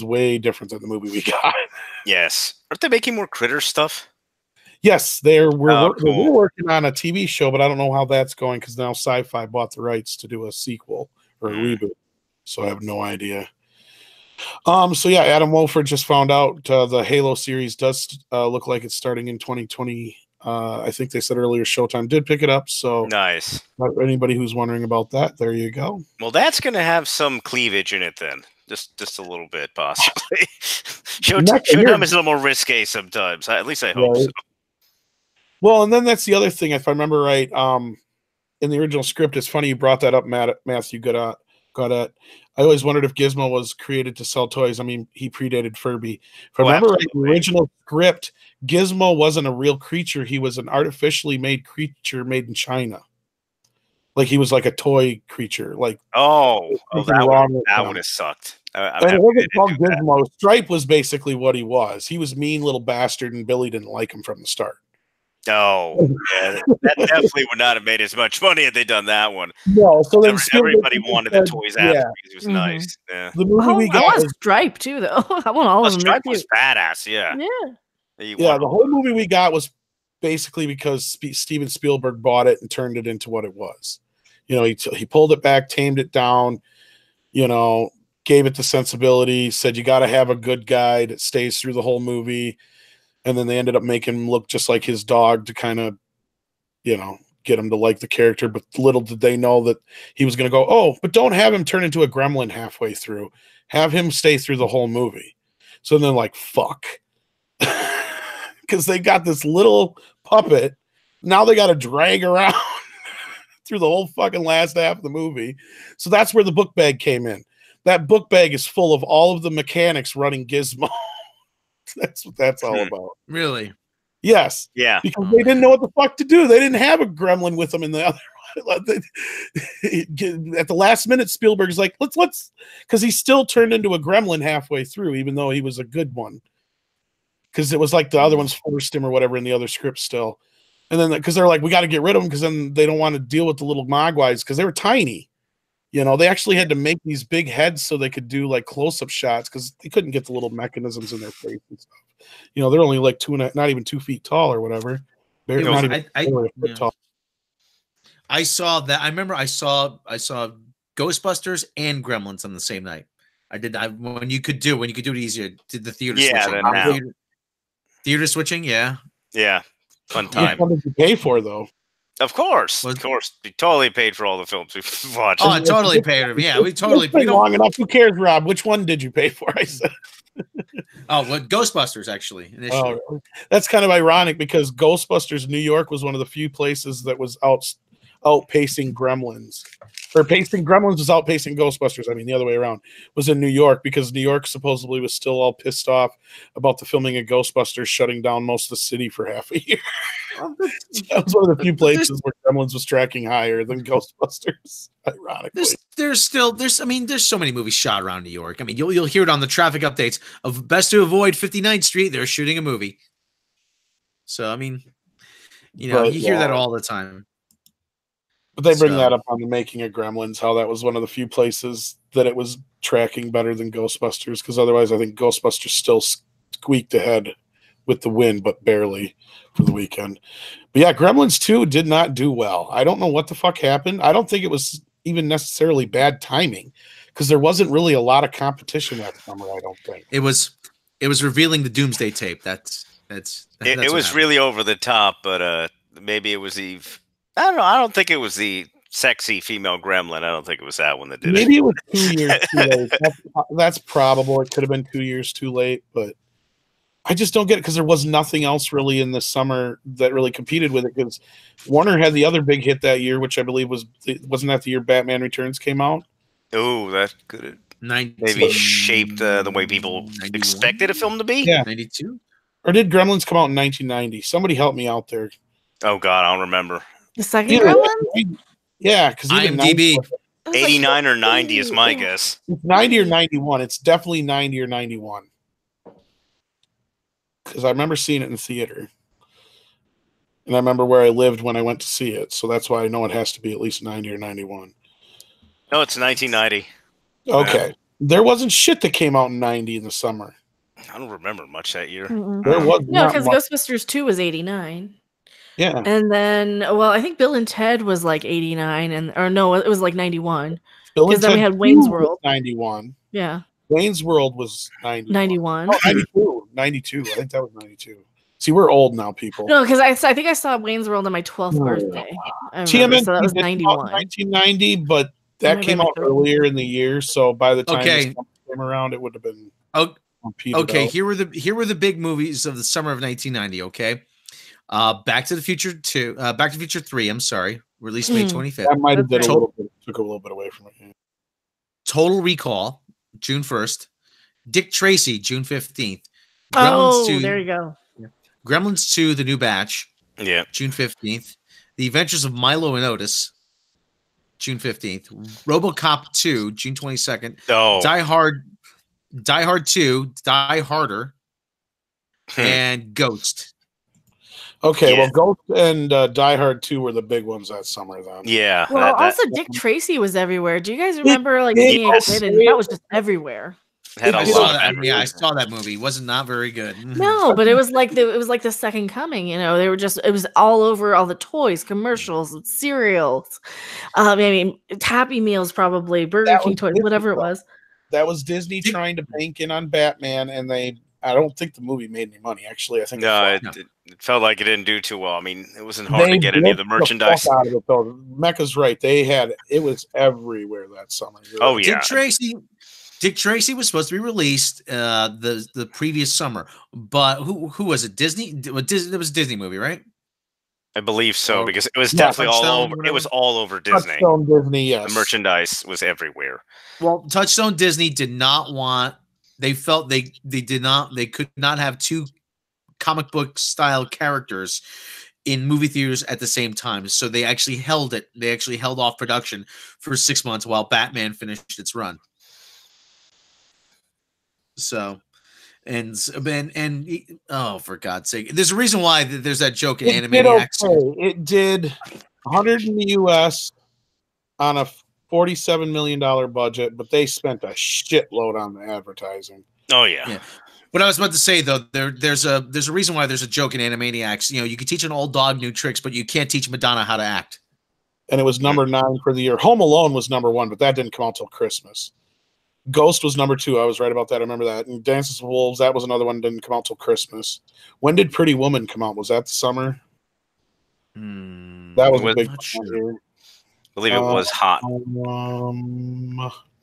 Speaker 5: way different than the movie we got.
Speaker 4: Yes. Aren't they making more Critter stuff?
Speaker 5: Yes, we're working on a TV show, but I don't know how that's going because now Sci-Fi bought the rights to do a sequel or a reboot, so I have no idea. So yeah, Adam Wolford just found out the Halo series does look like it's starting in 2020. I think they said earlier Showtime did pick it up. So
Speaker 4: nice.
Speaker 5: Anybody who's wondering about that, there you go.
Speaker 4: Well, that's going to have some cleavage in it then. Just a little bit, possibly. Showtime is a little more risque sometimes. At least I hope so.
Speaker 5: Well, and then that's the other thing, if I remember right. In the original script, it's funny you brought that up, Matthew Goddard. I always wondered if Gizmo was created to sell toys. I mean, he predated Furby. If I remember right, the original script, Gizmo wasn't a real creature. He was an artificially made creature made in China. Like he was like a toy creature. Like
Speaker 4: that would have sucked.
Speaker 5: And it wasn't called Gizmo. Stripe was basically what he was. He was a mean little bastard, and Billy didn't like him from the start.
Speaker 4: Oh, yeah, that definitely would not have made as much money had they done that one.
Speaker 5: No, so then
Speaker 4: everybody wanted the toys after because it was nice. Yeah.
Speaker 5: The movie we got
Speaker 3: was Stripe too, though. I want all of them.
Speaker 4: Stripe was badass. Yeah.
Speaker 3: Yeah.
Speaker 5: The whole movie we got was basically because Steven Spielberg bought it and turned it into what it was. You know, he pulled it back, tamed it down. You know, gave it the sensibility. Said you got to have a good guy that stays through the whole movie. And then they ended up making him look just like his dog to kind of, you know, get him to like the character. But little did they know that he was going to go, oh, but don't have him turn into a gremlin halfway through. Have him stay through the whole movie. So then they're like, fuck. Because they got this little puppet. Now they got to drag around through the whole fucking last half of the movie. So that's where the book bag came in. That book bag is full of all of the mechanics running Gizmo. That's what that's all about.
Speaker 1: Really?
Speaker 5: Yes.
Speaker 4: Yeah.
Speaker 5: Because they didn't know what the fuck to do. They didn't have a gremlin with them in the other one. At the last minute, Spielberg's like, let's, because he still turned into a gremlin halfway through, even though he was a good one. Because it was like the other ones forced him or whatever in the other script still. And then because they're like, we got to get rid of them because then they don't want to deal with the little mogwais because they were tiny. You know, they actually had to make these big heads so they could do like close-up shots because they couldn't get the little mechanisms in their face and stuff. You know, they're only like not even 2 feet tall or whatever. They're not even a foot tall.
Speaker 1: I saw that. I remember I saw Ghostbusters and Gremlins on the same night. When you could do it easier. Did the theater switching? Theater switching, yeah.
Speaker 4: Yeah. Fun time.
Speaker 5: What did you pay for though?
Speaker 4: Of course. We totally paid for all the films we've watched.
Speaker 1: Oh, I totally paid for. Yeah, we totally
Speaker 5: paid. Long enough. Who cares, Rob? Which one did you pay for? I said.
Speaker 1: Oh, well, Ghostbusters actually. Initially.
Speaker 5: Oh, that's kind of ironic because Ghostbusters New York was one of the few places that was outpacing Gremlins. Or Gremlins was outpacing Ghostbusters. I mean, the other way around was in New York because New York supposedly was still all pissed off about the filming of Ghostbusters shutting down most of the city for half a year. That was one of the few places where Gremlins was tracking higher than Ghostbusters. Ironically,
Speaker 1: there's so many movies shot around New York. I mean, you'll hear it on the traffic updates of Best to Avoid 59th Street. They're shooting a movie. So I mean, you know, you hear that all the time.
Speaker 5: But they bring that up on the making of Gremlins, how that was one of the few places that it was tracking better than Ghostbusters, because otherwise I think Ghostbusters still squeaked ahead with the win, but barely for the weekend. But yeah, Gremlins 2 did not do well. I don't know what the fuck happened. I don't think it was even necessarily bad timing, because there wasn't really a lot of competition that summer, I don't think.
Speaker 1: It was revealing the Doomsday Tape. It
Speaker 4: was really over the top, but maybe it was I don't know. I don't think it was the sexy female gremlin. I don't think it was that one that did
Speaker 5: Maybe it was 2 years too late. That's probable. It could have been 2 years too late, but I just don't get it because there was nothing else really in the summer that really competed with it. Because Warner had the other big hit that year, which I believe wasn't that the year Batman Returns came out?
Speaker 4: Oh, that could maybe
Speaker 1: 19
Speaker 4: shaped the way people
Speaker 1: 91?
Speaker 4: expected a film to be.
Speaker 5: Yeah.
Speaker 1: 92?
Speaker 5: Or did Gremlins come out in 1990? Somebody help me out there.
Speaker 4: Oh God, I don't remember.
Speaker 3: The second
Speaker 5: Either
Speaker 3: Gremlins?
Speaker 5: Yeah, because
Speaker 1: IMDb.
Speaker 4: 89 or 90 is my guess.
Speaker 5: It's 90 or 91. It's definitely 90 or 91. Because I remember seeing it in the theater. And I remember where I lived when I went to see it. So that's why I know it has to be at least 90 or 91.
Speaker 4: No, it's 1990.
Speaker 5: Okay. There wasn't shit that came out in 90 in the summer.
Speaker 4: I don't remember much that year.
Speaker 5: There was
Speaker 3: No,
Speaker 5: not
Speaker 3: because
Speaker 5: much.
Speaker 3: Ghostbusters 2 was 89.
Speaker 5: Yeah.
Speaker 3: And then, well, I think Bill and Ted was like 89, or no, it was like 91.
Speaker 5: Bill and
Speaker 3: Because then we
Speaker 5: Ted
Speaker 3: had Wayne's
Speaker 5: 2 was
Speaker 3: World.
Speaker 5: 91.
Speaker 3: Yeah,
Speaker 5: Wayne's World was 91.
Speaker 3: 91.
Speaker 5: Oh, 92. 92. I think that was 92. See, we're old now, people.
Speaker 3: No, because I think I saw Wayne's World on my 12th birthday. I remember,
Speaker 5: TMNT
Speaker 3: so that was
Speaker 5: did come out
Speaker 3: 91.
Speaker 5: in 1990, but that
Speaker 3: Maybe
Speaker 5: came
Speaker 3: my
Speaker 5: out
Speaker 3: third.
Speaker 5: earlier in the year. So by the time
Speaker 1: Okay.
Speaker 5: this came around, it would have been
Speaker 1: Okay,
Speaker 5: out.
Speaker 1: here were the big movies of the summer of 1990. Okay, Back to the Future 2, Back to the Future 3. I'm sorry, released May 25th.
Speaker 5: That might have been
Speaker 3: That's
Speaker 5: a
Speaker 3: right.
Speaker 5: little bit, took a little bit away from it. Yeah.
Speaker 1: Total Recall, June 1st. Dick Tracy, June 15th.
Speaker 3: Oh,
Speaker 1: 2,
Speaker 3: there you go.
Speaker 1: Gremlins 2, The New Batch,
Speaker 4: Yeah.
Speaker 1: June 15th. The Adventures of Milo and Otis, June 15th. RoboCop 2, June 22nd.
Speaker 4: Oh.
Speaker 1: Die Hard 2, Die Harder, and Ghost.
Speaker 5: Okay,
Speaker 4: Yeah.
Speaker 5: well, Ghost and Die Hard 2 were the big ones that summer then.
Speaker 4: Yeah.
Speaker 3: Well,
Speaker 4: that
Speaker 3: also Dick Tracy was everywhere. Do you guys remember like
Speaker 5: did.
Speaker 3: being a
Speaker 4: Yes.
Speaker 3: kid and that was just everywhere?
Speaker 4: had a
Speaker 1: I
Speaker 5: It
Speaker 1: saw
Speaker 4: lot of
Speaker 1: that.
Speaker 4: memories.
Speaker 1: Yeah, I saw that movie. It wasn't not very good.
Speaker 3: No, but it was like the second coming. You know, it was all over all the toys, commercials, cereals. I mean, Happy Meals, probably Burger
Speaker 5: That
Speaker 3: King
Speaker 5: was
Speaker 3: toys,
Speaker 5: Disney,
Speaker 3: whatever it
Speaker 5: though.
Speaker 3: was.
Speaker 5: That was Disney trying to bank in on Batman, and I don't think the movie made any money, actually. I think
Speaker 4: No,
Speaker 5: flopped.
Speaker 4: it felt like it didn't do too well. I mean, it wasn't hard to
Speaker 5: They
Speaker 4: get any of the
Speaker 5: ripped
Speaker 4: merchandise.
Speaker 5: fuck out of it, though. Mecca's right. It was everywhere that summer. You're
Speaker 4: Oh
Speaker 5: right.
Speaker 4: yeah.
Speaker 1: Dick Tracy was supposed to be released the previous summer, but who was it? Disney? It was a Disney movie, right?
Speaker 4: I believe so
Speaker 1: Oh,
Speaker 4: because it was
Speaker 5: yeah,
Speaker 4: definitely all
Speaker 1: Touchstone,
Speaker 4: over. It
Speaker 1: whatever.
Speaker 4: was all over Disney.
Speaker 5: Touchstone Disney, yes.
Speaker 4: The merchandise was everywhere.
Speaker 1: Well, Touchstone Disney did not want. They felt they could not have two comic book style characters in movie theaters at the same time, so they actually held it. They actually held off production for 6 months while Batman finished its run. So, and oh, for God's sake, there's a reason why there's that joke in
Speaker 5: It did
Speaker 1: Animaniacs.
Speaker 5: okay. It did 100 in the U.S. on a $47 million budget, but they spent a shitload on the advertising.
Speaker 4: Oh yeah.
Speaker 1: Yeah. What I was about to say though, there's a reason why there's a joke in Animaniacs. You know, you can teach an old dog new tricks, but you can't teach Madonna how to act.
Speaker 5: And it was number 9 for the year. Home Alone was number 1, but that didn't come out till Christmas. Ghost was number 2. I was right about that. I remember that. And Dances with Wolves, that was another one that didn't come out till Christmas. When did Pretty Woman come out? Was that the summer? That was a
Speaker 4: Was-
Speaker 5: big
Speaker 1: not
Speaker 5: one
Speaker 1: sure.
Speaker 5: here.
Speaker 4: I believe it was hot.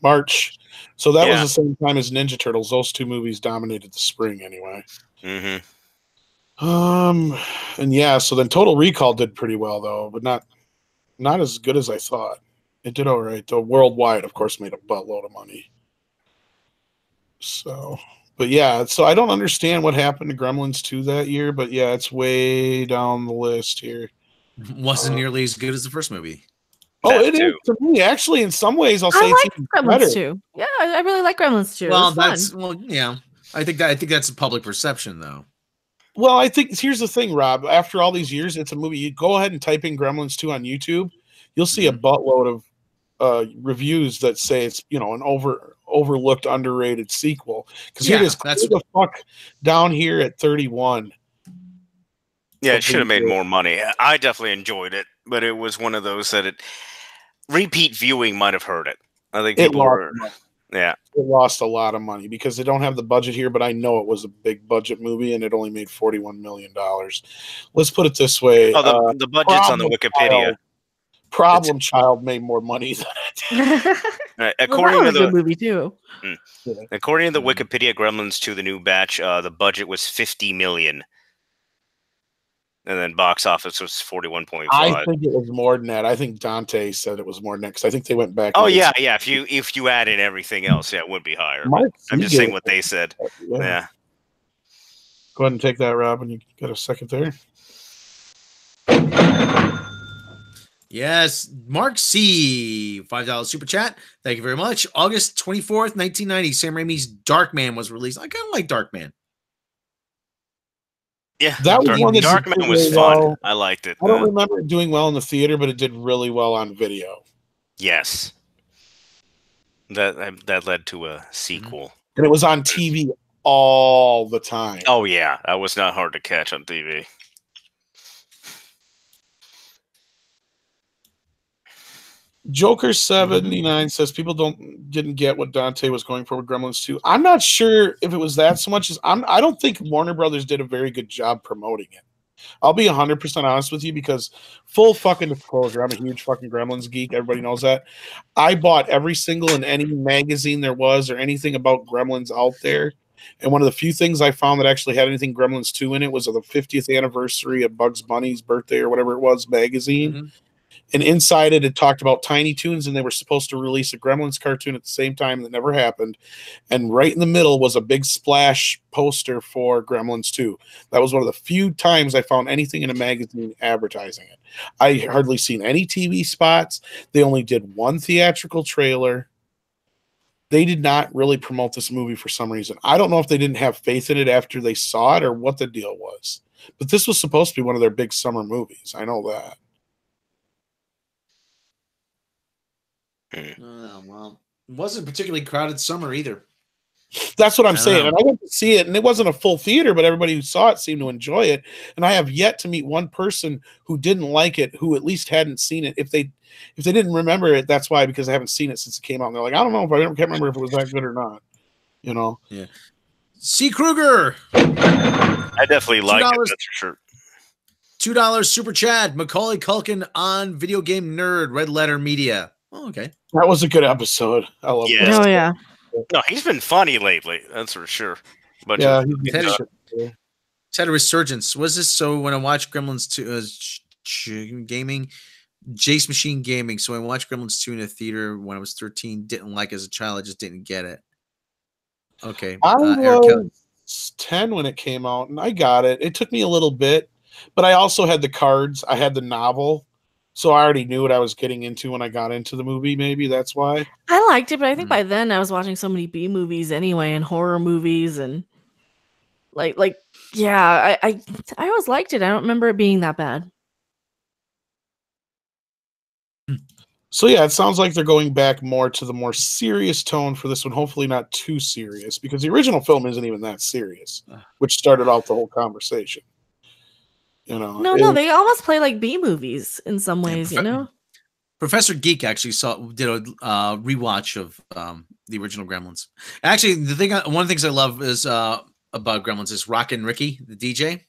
Speaker 5: March. So that
Speaker 4: Yeah.
Speaker 5: was the same time as Ninja Turtles. Those two movies dominated the spring anyway.
Speaker 4: Mm-hmm.
Speaker 5: And yeah, so then Total Recall did pretty well though, but not as good as I thought. It did all right though. Worldwide, of course, made a buttload of money. So, but yeah, so I don't understand what happened to Gremlins 2 that year, but yeah, it's way down the list here.
Speaker 1: Wasn't nearly as good as the first movie.
Speaker 5: Oh,
Speaker 4: That
Speaker 5: it is
Speaker 4: too.
Speaker 5: to me. Actually, in some ways, I'll say
Speaker 3: I
Speaker 5: it's
Speaker 3: like
Speaker 5: even
Speaker 3: Gremlins
Speaker 5: better.
Speaker 3: 2. Yeah, I really like Gremlins 2. It
Speaker 1: Well,
Speaker 3: was fun.
Speaker 1: yeah. I think that's a public perception though.
Speaker 5: Well, I think here's the thing, Rob. After all these years, it's a movie. You go ahead and type in Gremlins 2 on YouTube. You'll see a buttload of reviews that say it's an overlooked, underrated sequel. Because here it is,
Speaker 1: that's
Speaker 5: the fuck down here at 31.
Speaker 4: Yeah, it should have made more money. I definitely enjoyed it, but it was one of those that repeat viewing might have hurt it. I think
Speaker 5: It
Speaker 4: people
Speaker 5: lost
Speaker 4: were.
Speaker 5: money.
Speaker 4: Yeah.
Speaker 5: It lost a lot of money because they don't have the budget here, but I know it was a big budget movie and it only made $41 million. Let's put it this way.
Speaker 4: Oh, the budget's on the
Speaker 5: Problem
Speaker 4: Wikipedia.
Speaker 5: Problem Child made more money than it.
Speaker 4: Right,
Speaker 3: Well,
Speaker 4: according
Speaker 3: that
Speaker 4: to
Speaker 3: was a
Speaker 4: the
Speaker 3: good movie too.
Speaker 4: according to the Wikipedia, Gremlins 2, the new batch, the budget was $50 million, and then box office was 41.5.
Speaker 5: I think it was more than that. I think Dante said it was more than that because I think they went back.
Speaker 4: Oh
Speaker 5: and
Speaker 4: yeah, yeah. If you add in everything else, yeah, it would be higher. But
Speaker 5: Mark
Speaker 4: I'm just
Speaker 5: Segan-
Speaker 4: saying what they said. Yeah.
Speaker 5: Go ahead and take that, Rob, when you got a second there.
Speaker 1: Yes, Mark C. $5 super chat. Thank you very much. August 24th, 1990, Sam Raimi's Darkman was released. I kind of like Darkman.
Speaker 4: Yeah,
Speaker 5: That was one that did
Speaker 4: Darkman was
Speaker 5: really
Speaker 4: fun.
Speaker 5: well.
Speaker 4: I liked it.
Speaker 5: I don't remember it doing well in the theater, but it did really well on video.
Speaker 4: Yes. That led to a sequel.
Speaker 5: And it was on TV all the time.
Speaker 4: Oh yeah, that was not hard to catch on TV.
Speaker 5: Joker 79 says people didn't get what Dante was going for with Gremlins 2. I'm not sure if it was that so much as I don't think Warner Brothers did a very good job promoting it. I'll be 100% honest with you because full fucking disclosure, I'm a huge fucking Gremlins geek. Everybody knows that. I bought every single and any magazine there was or anything about Gremlins out there. And one of the few things I found that actually had anything Gremlins 2 in it was the 50th anniversary of Bugs Bunny's birthday or whatever it was magazine.
Speaker 1: Mm-hmm.
Speaker 5: And inside it talked about Tiny Toons, and they were supposed to release a Gremlins cartoon at the same time. That never happened. And right in the middle was a big splash poster for Gremlins 2. That was one of the few times I found anything in a magazine advertising it. I hardly seen any TV spots. They only did one theatrical trailer. They did not really promote this movie for some reason. I don't know if they didn't have faith in it after they saw it or what the deal was. But this was supposed to be one of their big summer movies. I know that.
Speaker 1: Well, it wasn't a particularly crowded summer either.
Speaker 5: That's what I'm
Speaker 1: I
Speaker 5: saying.
Speaker 1: know.
Speaker 5: And I went to see it, and it wasn't a full theater, but everybody who saw it seemed to enjoy it. And I have yet to meet one person who didn't like it, who at least hadn't seen it. If they didn't remember it, that's why, because I haven't seen it since it came out. And they're like, I don't know if I can't remember if it was that good or not. You know?
Speaker 1: Yeah. C. Kruger.
Speaker 4: I definitely liked it, that's for sure.
Speaker 1: $2 super chat. Macaulay Culkin on Video Game Nerd, Red Letter Media. Oh, okay.
Speaker 5: That was a good episode. I love
Speaker 4: Yes.
Speaker 5: it.
Speaker 3: Oh yeah.
Speaker 4: No, he's been funny lately, that's for sure. But
Speaker 5: Yeah,
Speaker 1: It's had a resurgence. Was this so when I watched Gremlins 2 gaming, Jace Machine Gaming. So when I watched Gremlins 2 in a theater when I was 13, didn't like it as a child. I just didn't get it. Okay.
Speaker 5: I
Speaker 1: Eric
Speaker 5: was 10 when it came out, and I got it. It took me a little bit, but I also had the cards. I had the novel, so I already knew what I was getting into when I got into the movie. Maybe that's why.
Speaker 3: I liked it, but I think by then I was watching so many B movies anyway and horror movies and yeah, I always liked it. I don't remember it being that bad.
Speaker 5: So yeah, it sounds like they're going back more to the more serious tone for this one. Hopefully not too serious, because the original film isn't even that serious, which started off the whole conversation. You know,
Speaker 3: No, they almost play like B movies in some ways, you know?
Speaker 1: Professor Geek actually did a rewatch of the original Gremlins. Actually, one of the things I love is about Gremlins is Rockin' Ricky, the DJ.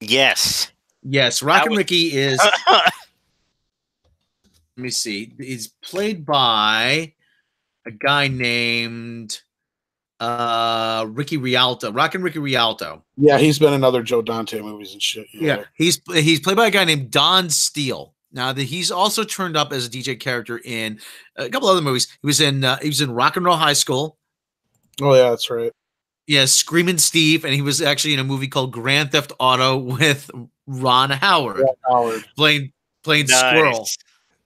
Speaker 4: yes.
Speaker 1: Yes, Rockin' Ricky is. Let me see. He's played by a guy named Ricky Rialto. Rockin' Ricky Rialto.
Speaker 5: Yeah, he's been in other Joe Dante movies and shit.
Speaker 1: Yeah, he's played by a guy named Don Steele. Now that he's also turned up as a DJ character in a couple other movies. He was in Rock and Roll High School.
Speaker 5: Oh yeah, that's right.
Speaker 1: Yeah, Screamin' Steve, and he was actually in a movie called Grand Theft Auto with Ron Howard, playing Squirrel,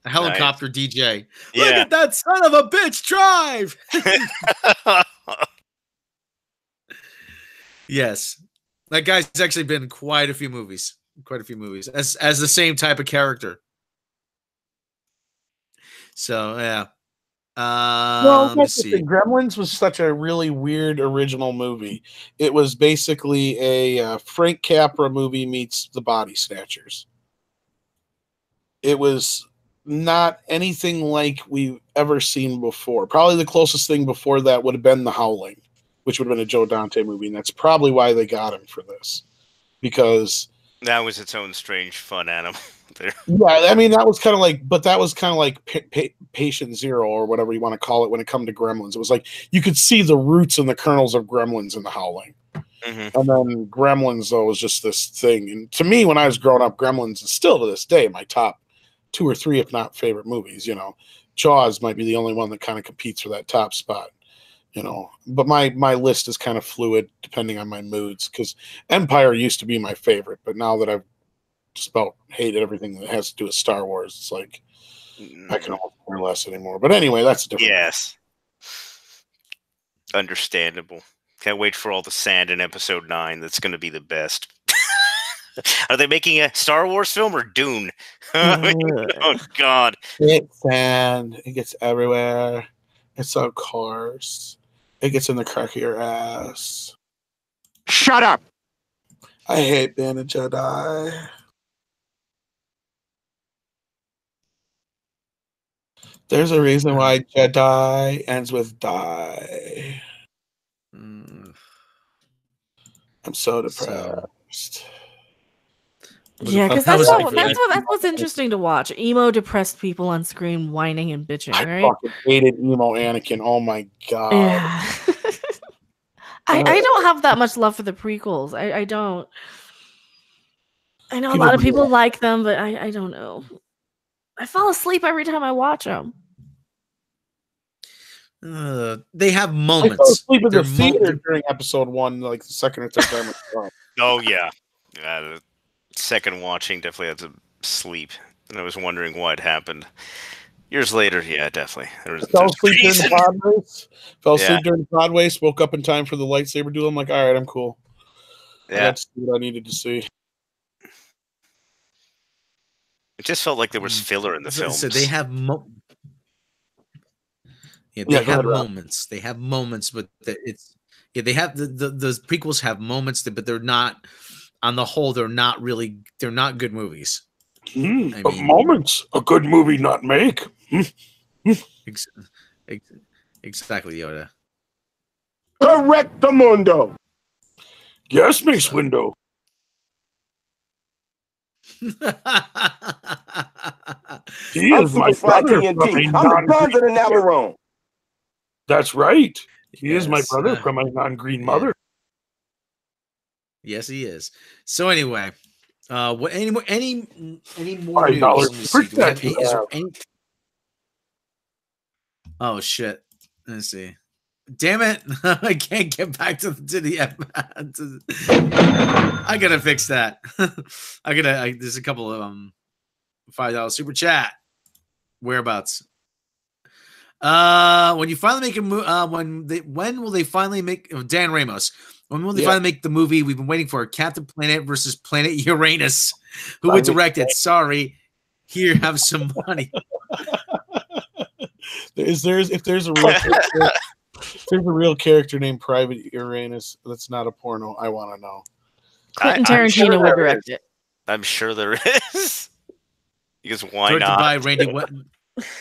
Speaker 1: a helicopter DJ.
Speaker 4: Yeah.
Speaker 1: Look at that son of a bitch drive! Yes, that guy's actually been in quite a few movies as the same type of character. So yeah. Let's see.
Speaker 5: Gremlins was such a really weird original movie. It was basically a Frank Capra movie meets The Body Snatchers. It was not anything like we've ever seen before. Probably the closest thing before that would have been The Howling, which would have been a Joe Dante movie, and that's probably why they got him for this. Because
Speaker 4: That was its own strange fun animal there.
Speaker 5: Yeah, I mean that was kind of like, but that was kind of like Patient Zero or whatever you want to call it when it come to Gremlins. It was like you could see the roots and the kernels of Gremlins in The Howling, and then Gremlins though was just this thing. And to me, when I was growing up, Gremlins is still to this day my top 2 or 3, if not favorite movies. You know, Jaws might be the only one that kind of competes for that top spot. You know, but my list is kind of fluid depending on my moods, because Empire used to be my favorite, but now that I've just about hated everything that has to do with Star Wars, it's like I can almost care less anymore. But anyway, that's a different.
Speaker 4: Yes, understandable. Can't wait for all the sand in Episode 9. That's going to be the best. Are they making a Star Wars film or Dune? Oh God!
Speaker 5: It's sand. It gets everywhere. It's on cars. It gets in the crack of your ass.
Speaker 2: Shut up.
Speaker 5: I hate being a Jedi. There's a reason why Jedi ends with die. I'm so depressed.
Speaker 3: Yeah, because that's what's interesting to watch. Emo, depressed people on screen whining and bitching,
Speaker 5: I
Speaker 3: right?
Speaker 5: fucking hated emo Anakin. Oh my god.
Speaker 3: Yeah. I don't have that much love for the prequels. I don't. I know a lot of people like them, but I don't know. I fall asleep every time I watch them.
Speaker 1: They have moments.
Speaker 5: I fell asleep in the theater during Episode 1, like the second or third time.
Speaker 4: Oh yeah, the second watching definitely had to sleep, and I was wondering what happened. Years later, yeah, definitely.
Speaker 5: Fell asleep during the pod race. Fell asleep during the pod race. Woke up in time for the lightsaber duel. I'm like, all right, I'm cool.
Speaker 4: Yeah,
Speaker 5: that's what I needed to see.
Speaker 4: It just felt like there was filler in the film.
Speaker 1: So they have have moments. They have moments, but they have the prequels have moments, but they're not. On the whole, they're not good movies.
Speaker 5: But moments a good movie not make.
Speaker 1: Exactly, Yoda.
Speaker 5: Correctamundo. Yes, Mace Window. He is my brother from a non-green mother. That's right. He is my brother from a non-green mother.
Speaker 1: Yes, he is. So anyway, what any more news? Oh shit! Let's see. Damn it! I can't get back to the. I gotta fix that. There's a couple of $5 super chat. Whereabouts? When you finally make a movie, when will they finally make Dan Ramos? When will they finally make the movie we've been waiting for? Captain Planet versus Planet Uranus. Who would direct it? Sorry. Here, have some money.
Speaker 5: If there's a real character named Private Uranus that's not a porno, I want to know.
Speaker 3: Quentin Tarantino would direct it.
Speaker 4: I'm sure there is. Because why
Speaker 1: Directed
Speaker 4: not?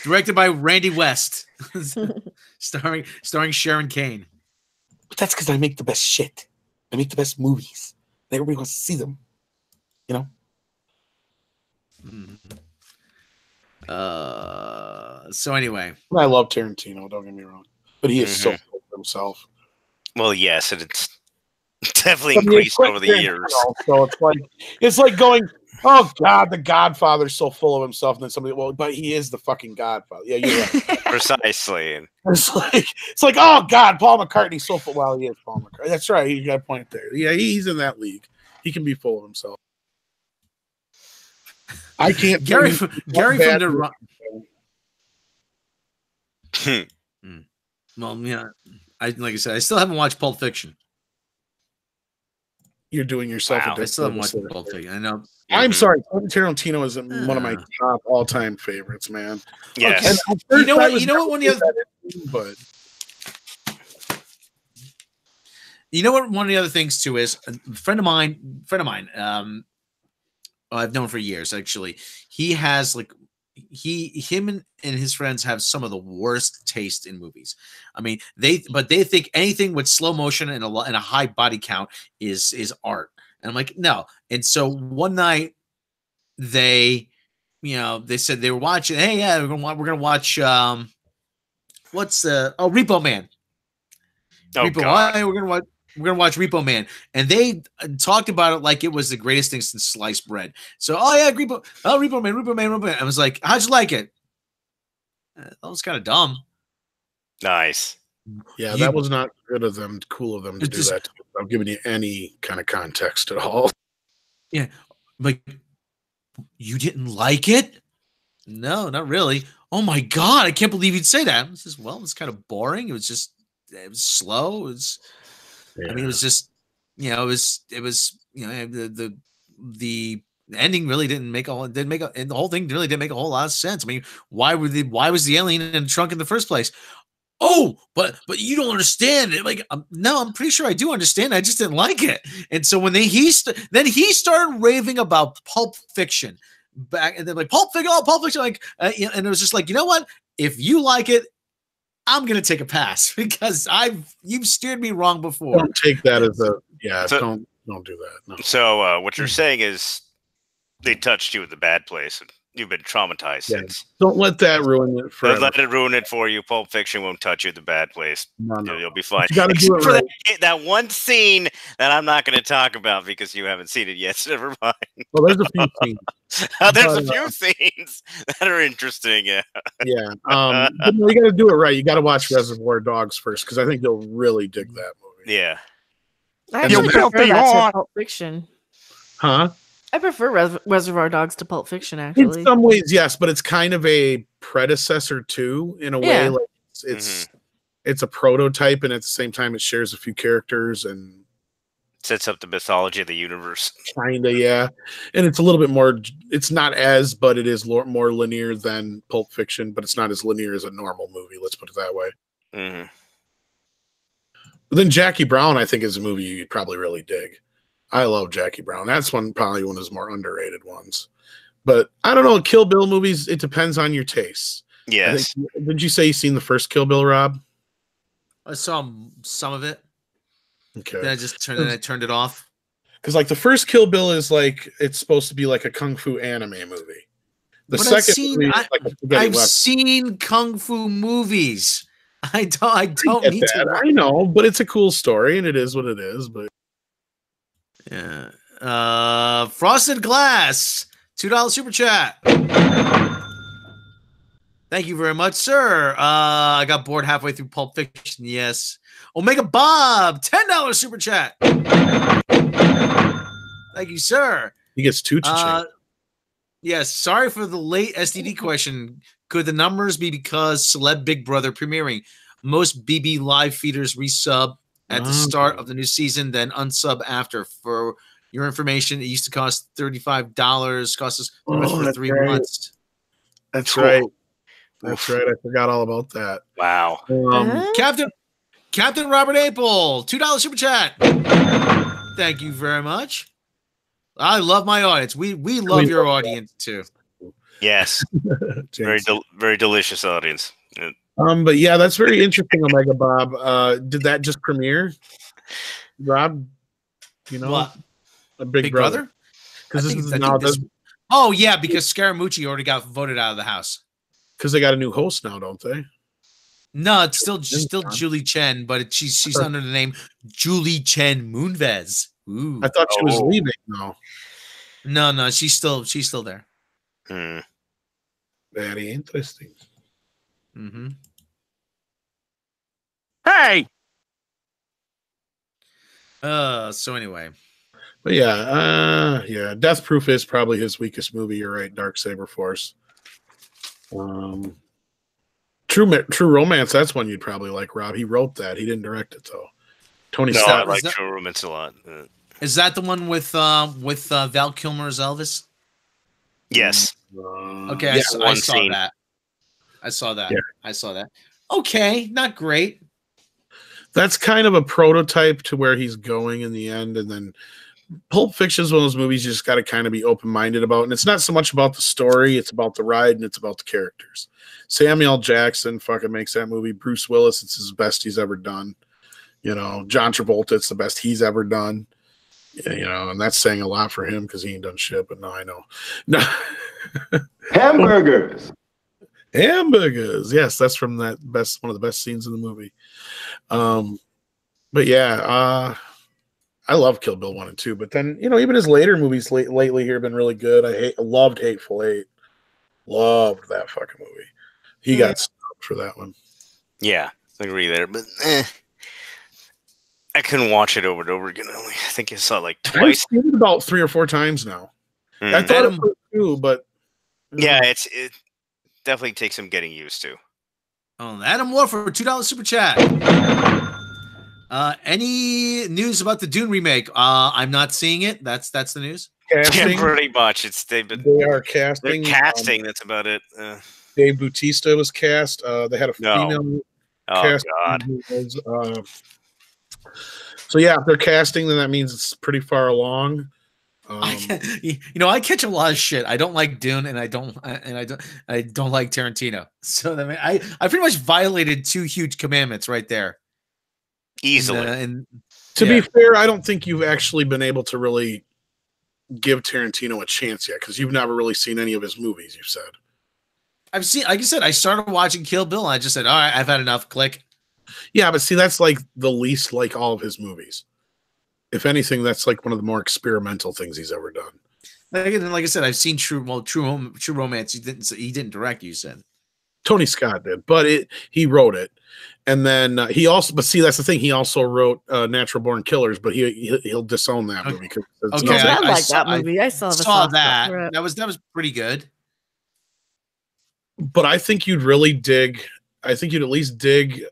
Speaker 1: Directed by Randy West. starring Sharon Kane.
Speaker 5: But that's because I make the best shit. I make the best movies. Everybody wants to see them. You
Speaker 1: know? So anyway.
Speaker 5: I love Tarantino, don't get me wrong. But he is so full of himself.
Speaker 4: Well, yes, and it's definitely increased over the years.
Speaker 5: So it's like going, oh God, the Godfather's so full of himself, and then somebody, but he is the fucking Godfather. Yeah, you're right.
Speaker 4: Precisely. And
Speaker 5: it's like, oh God, Paul McCartney's so full. Well, he is Paul McCartney. That's right. You got a point there. Yeah, he's in that league. He can be full of himself. I can't.
Speaker 1: Gary from the. Well, yeah, like I said, I still haven't watched Pulp Fiction.
Speaker 5: You're doing yourself.
Speaker 1: I still haven't watched Pulp Fiction. I know.
Speaker 5: I'm sorry. Quentin Tarantino is one of my top all-time favorites, man.
Speaker 4: Yes.
Speaker 1: You know what? One of the other things too is a friend of mine. I've known for years actually. He has him and his friends have some of the worst taste in movies. I mean, they think anything with slow motion and a high body count is art. And I'm like, no. And so one night they said they were watching. Hey, yeah, we're gonna watch. What's Repo Man?
Speaker 4: Oh
Speaker 1: Repo.
Speaker 4: God.
Speaker 1: Hey, we're gonna watch Repo Man, and they talked about it like it was the greatest thing since sliced bread. So, Repo Man. I was like, how'd you like it? That was kind of dumb.
Speaker 4: Nice.
Speaker 5: Yeah, that was not good of them, cool of them to do that without giving you any kind of context at all.
Speaker 1: Yeah, like, you didn't like it? No, not really. Oh my God, I can't believe you'd say that. It was kind of boring. It was slow. It was, I mean, it was just, the ending really and the whole thing really didn't make a whole lot of sense. I mean, why was the alien in the trunk in the first place? Oh, but you don't understand it. Like, no, I'm pretty sure I do understand. I just didn't like it. And so when then he started raving about Pulp Fiction back, and then like Pulp Fiction, like, and it was just like, you know what? If you like it, I'm gonna take a pass because you've steered me wrong before.
Speaker 5: Don't take that as don't do that. No.
Speaker 4: So what you're saying is they touched you at the bad place, and you've been traumatized since.
Speaker 5: Don't let that ruin it forever.
Speaker 4: Don't let it ruin it for you. Pulp Fiction won't touch you at the bad place.
Speaker 5: No.
Speaker 4: You'll be fine.
Speaker 5: You gotta do it
Speaker 4: for
Speaker 5: right.
Speaker 4: that one scene that I'm not going to talk about because you haven't seen it yet. So never mind.
Speaker 5: Well, there's a few scenes.
Speaker 4: There's a few scenes that are interesting. Yeah.
Speaker 5: Yeah. But you got to do it right. You got to watch Reservoir Dogs first because I think you'll really dig that movie.
Speaker 4: Yeah.
Speaker 3: I actually prefer that to Pulp Fiction.
Speaker 5: Huh?
Speaker 3: I prefer Reservoir Dogs to Pulp Fiction, actually.
Speaker 5: In some ways, yes, but it's kind of a predecessor too, in a way. Like it's a prototype, and at the same time, it shares a few characters and
Speaker 4: sets up the mythology of the universe.
Speaker 5: Kinda, yeah. And it's a little bit more. It's not as, but it is more linear than Pulp Fiction, but it's not as linear as a normal movie. Let's put it that way.
Speaker 4: Mm-hmm.
Speaker 5: But then Jackie Brown, I think, is a movie you'd probably really dig. I love Jackie Brown. That's probably one of his more underrated ones. But I don't know, Kill Bill movies, it depends on your tastes.
Speaker 4: Yes.
Speaker 5: Did you say you seen the first Kill Bill, Rob?
Speaker 1: I saw some of it.
Speaker 5: Okay.
Speaker 1: Then I turned it off.
Speaker 5: Because like the first Kill Bill is like it's supposed to be like a kung fu anime movie. The second movie is like
Speaker 1: I've seen kung fu movies. I don't need to.
Speaker 5: I know, but it's a cool story and it is what it is. But
Speaker 1: yeah, Frosted Glass, $2 super chat. Thank you very much, sir. I got bored halfway through Pulp Fiction. Yes. Omega Bob, $10 super chat. Thank you, sir.
Speaker 5: He gets two cha-ching.
Speaker 1: Yes. Sorry for the late STD question. Could the numbers be because Celeb Big Brother premiering? Most BB live feeders resub at the start of the new season, then unsub after. For your information, it used to cost $35. Cost us for 3 months.
Speaker 5: That's right. That's right. I forgot all about that.
Speaker 4: Wow.
Speaker 1: Captain Robert Apel, $2 super chat. Thank you very much. I love my audience. We love your audience too.
Speaker 4: Yes. Very delicious audience.
Speaker 5: But yeah, that's very interesting, Omega Bob. Did that just premiere? Rob, you know
Speaker 1: what?
Speaker 5: A Big Brother?
Speaker 1: Oh yeah, because Scaramucci already got voted out of the house.
Speaker 5: Because they got a new host now, don't they?
Speaker 1: No, it's still Julie Chen, but she's under the name Julie Chen Moonves. Ooh.
Speaker 5: I thought she was leaving though.
Speaker 1: No, she's still there.
Speaker 5: Very interesting.
Speaker 1: Mm-hmm.
Speaker 2: Hey.
Speaker 1: So anyway.
Speaker 5: But yeah, Death Proof is probably his weakest movie. You're right, Dark Saber Force. True Romance, that's one you'd probably like, Rob. He wrote that. He didn't direct it though. Tony Scott.
Speaker 4: I like True Romance a lot.
Speaker 1: Is that the one with Val Kilmer as Elvis?
Speaker 4: Yes.
Speaker 1: Okay, I saw that. I saw that.
Speaker 5: Yeah.
Speaker 1: I saw that. Okay, not great.
Speaker 5: That's kind of a prototype to where he's going in the end, and then Pulp Fiction is one of those movies you just got to kind of be open-minded about, and it's not so much about the story, it's about the ride, and it's about the characters. Samuel Jackson fucking makes that movie. Bruce Willis, it's his best he's ever done. You know, John Travolta, it's the best he's ever done. Yeah, and that's saying a lot for him because he ain't done shit. But no, I know. No.
Speaker 7: Hamburgers.
Speaker 5: Hamburgers. Yes, that's from one of the best scenes in the movie. But yeah, I love Kill Bill 1 and 2. But then, even his later movies lately here have been really good. I loved Hateful Eight. Loved that fucking movie. He got snubbed for that one.
Speaker 4: Yeah, I agree there. But I couldn't watch it over and over again. I think I saw it like twice.
Speaker 5: I've seen it about 3 or 4 times now. I thought it was 2, but
Speaker 4: yeah, it definitely takes some getting used to.
Speaker 1: Oh, Adam Moore for $2 super chat. Any news about the Dune remake? I'm not seeing it. That's the news.
Speaker 5: Casting,
Speaker 4: yeah, pretty much. They
Speaker 5: are casting.
Speaker 4: They're casting. That's about it.
Speaker 5: Dave Bautista was cast. They had a female cast.
Speaker 4: God.
Speaker 5: So yeah, if they're casting, then that means it's pretty far along.
Speaker 1: I catch a lot of shit. I don't like Dune, and I don't like Tarantino. So I pretty much violated 2 huge commandments right there.
Speaker 4: Easily.
Speaker 5: To be fair, I don't think you've actually been able to really give Tarantino a chance yet because you've never really seen any of his movies. You said
Speaker 1: I've seen, like I said, I started watching Kill Bill, and I just said, all right, I've had enough. Click.
Speaker 5: Yeah, but see, that's like the least like all of his movies. If anything, that's like one of the more experimental things he's ever done.
Speaker 1: Like I said, I've seen True Romance. He didn't direct. You said
Speaker 5: Tony Scott did, but he wrote it, and then he also. But see, that's the thing. He also wrote Natural Born Killers, but he'll disown that movie.
Speaker 1: Okay,
Speaker 3: I like that movie. I saw
Speaker 1: that. That was pretty good.
Speaker 5: But I think you'd really dig. I think you'd at least dig.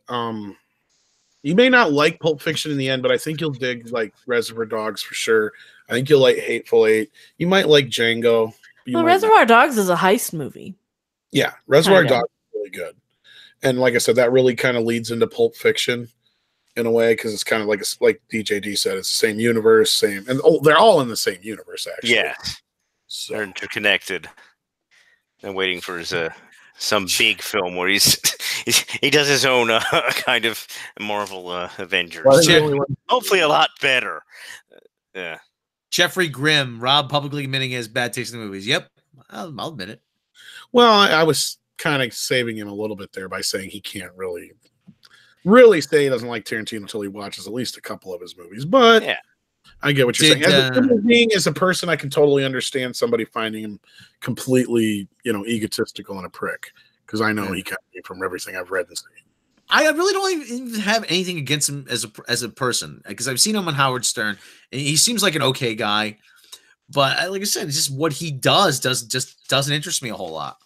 Speaker 5: You may not like Pulp Fiction in the end, but I think you'll dig like Reservoir Dogs for sure. I think you'll like Hateful Eight. You might like Django.
Speaker 3: Well, Reservoir Dogs is a heist movie.
Speaker 5: Yeah, Reservoir Dogs is really good. And like I said, that really kind of leads into Pulp Fiction in a way because it's kind of like DJD said, it's the same universe, and they're all in the same universe actually.
Speaker 4: Yeah,
Speaker 5: so
Speaker 4: they're interconnected. I'm waiting for his some big film where he does his own kind of Marvel Avengers. Hopefully a lot better. Yeah.
Speaker 1: Jeffrey Grimm, Rob publicly admitting his bad taste in the movies. Yep, I'll admit it.
Speaker 5: Well, I was kind of saving him a little bit there by saying he can't really say he doesn't like Tarantino until he watches at least a couple of his movies. But yeah. I get what you're saying. As a human being, as a person, I can totally understand somebody finding him completely, egotistical and a prick because I know he can be from everything I've read and seen.
Speaker 1: I really don't even have anything against him as a person because I've seen him on Howard Stern and he seems like an okay guy, but like I said, it's just what he doesn't interest me a whole lot.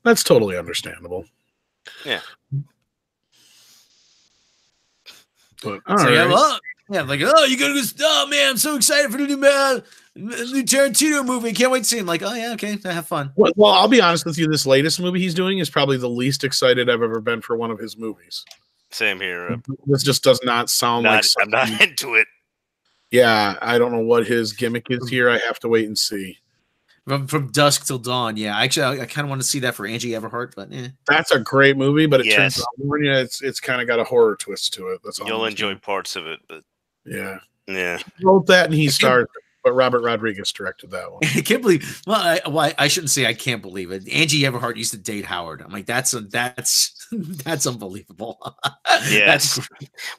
Speaker 5: That's totally understandable.
Speaker 4: Yeah.
Speaker 5: But,
Speaker 1: you're gonna go. Oh man, I'm so excited for the new Tarantino movie. Can't wait to see him. Like, oh yeah, okay, have fun.
Speaker 5: Well, I'll be honest with you. This latest movie he's doing is probably the least excited I've ever been for one of his movies.
Speaker 4: Same here.
Speaker 5: This just does not sound like
Speaker 4: I'm not into it.
Speaker 5: Yeah, I don't know what his gimmick is here. I have to wait and see.
Speaker 1: From Dusk Till Dawn. Yeah, actually, I kind of want to see that for Angie Everhart, but
Speaker 5: that's a great movie. But it turns out, it's kind of got a horror twist to it. That's all.
Speaker 4: You'll enjoy parts of it, but
Speaker 5: yeah.
Speaker 4: He
Speaker 5: wrote that and he starred, but Robert Rodriguez directed that one.
Speaker 1: I can't believe. Well, I shouldn't say I can't believe it. Angie Everhart used to date Howard. I'm like, that's unbelievable.
Speaker 4: Yes.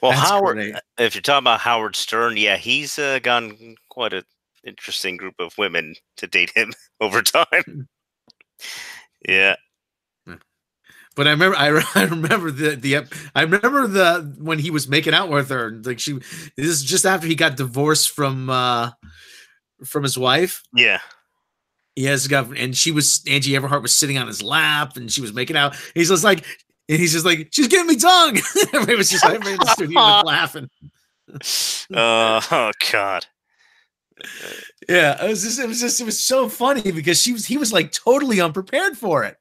Speaker 4: Well,
Speaker 1: that's
Speaker 4: Howard.
Speaker 1: great.
Speaker 4: If you're talking about Howard Stern, yeah, he's gone quite a interesting group of women to date him over time. Yeah.
Speaker 1: But I remember the when he was making out with her, like this is just after he got divorced from his wife.
Speaker 4: Yeah.
Speaker 1: Yes, and Angie Everhart was sitting on his lap and she was making out. He's just like she's giving me tongue. Everybody was in the studio was laughing.
Speaker 4: Oh God.
Speaker 1: Yeah, it was so funny because he was like totally unprepared for it.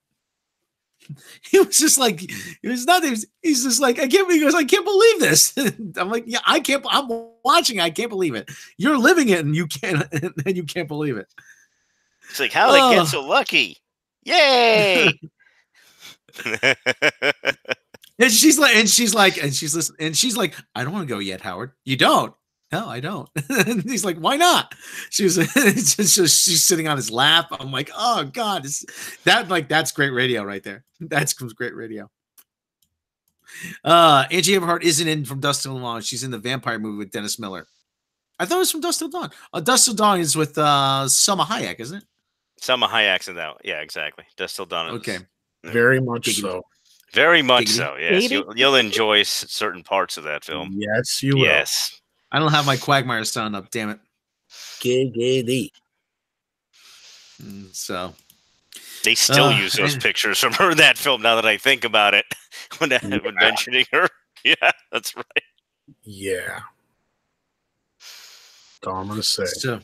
Speaker 1: He was just like, he's just like, I can't believe this. I'm like, yeah, I'm watching. I can't believe it. You're living it and you can't believe it.
Speaker 4: It's like, how they get so lucky? Yay.
Speaker 1: And she's like, I don't want to go yet, Howard. You don't? No, I don't. And he's like, why not? She's sitting on his lap. I'm like, oh God, that's great radio right there. That's great radio. Angie Everhart isn't in From Dusk Till Dawn. She's in the vampire movie with Dennis Miller. I thought it was From Dusk Till Dawn. Dusk Till Dawn is with Selma Hayek, isn't it?
Speaker 4: Selma Hayek's in that. Yeah, exactly. Dusk Till Dawn.
Speaker 1: Okay.
Speaker 5: Very much so.
Speaker 4: Very much so. Yes, you'll enjoy certain parts of that film.
Speaker 5: Yes, you will.
Speaker 4: Yes.
Speaker 1: I don't have my Quagmire sound up. Damn it.
Speaker 5: DJD.
Speaker 1: So
Speaker 4: they still use those pictures from her in that film. Now that I think about it, when mentioning her, yeah, that's right.
Speaker 5: Yeah. That's all I'm gonna say.
Speaker 1: So,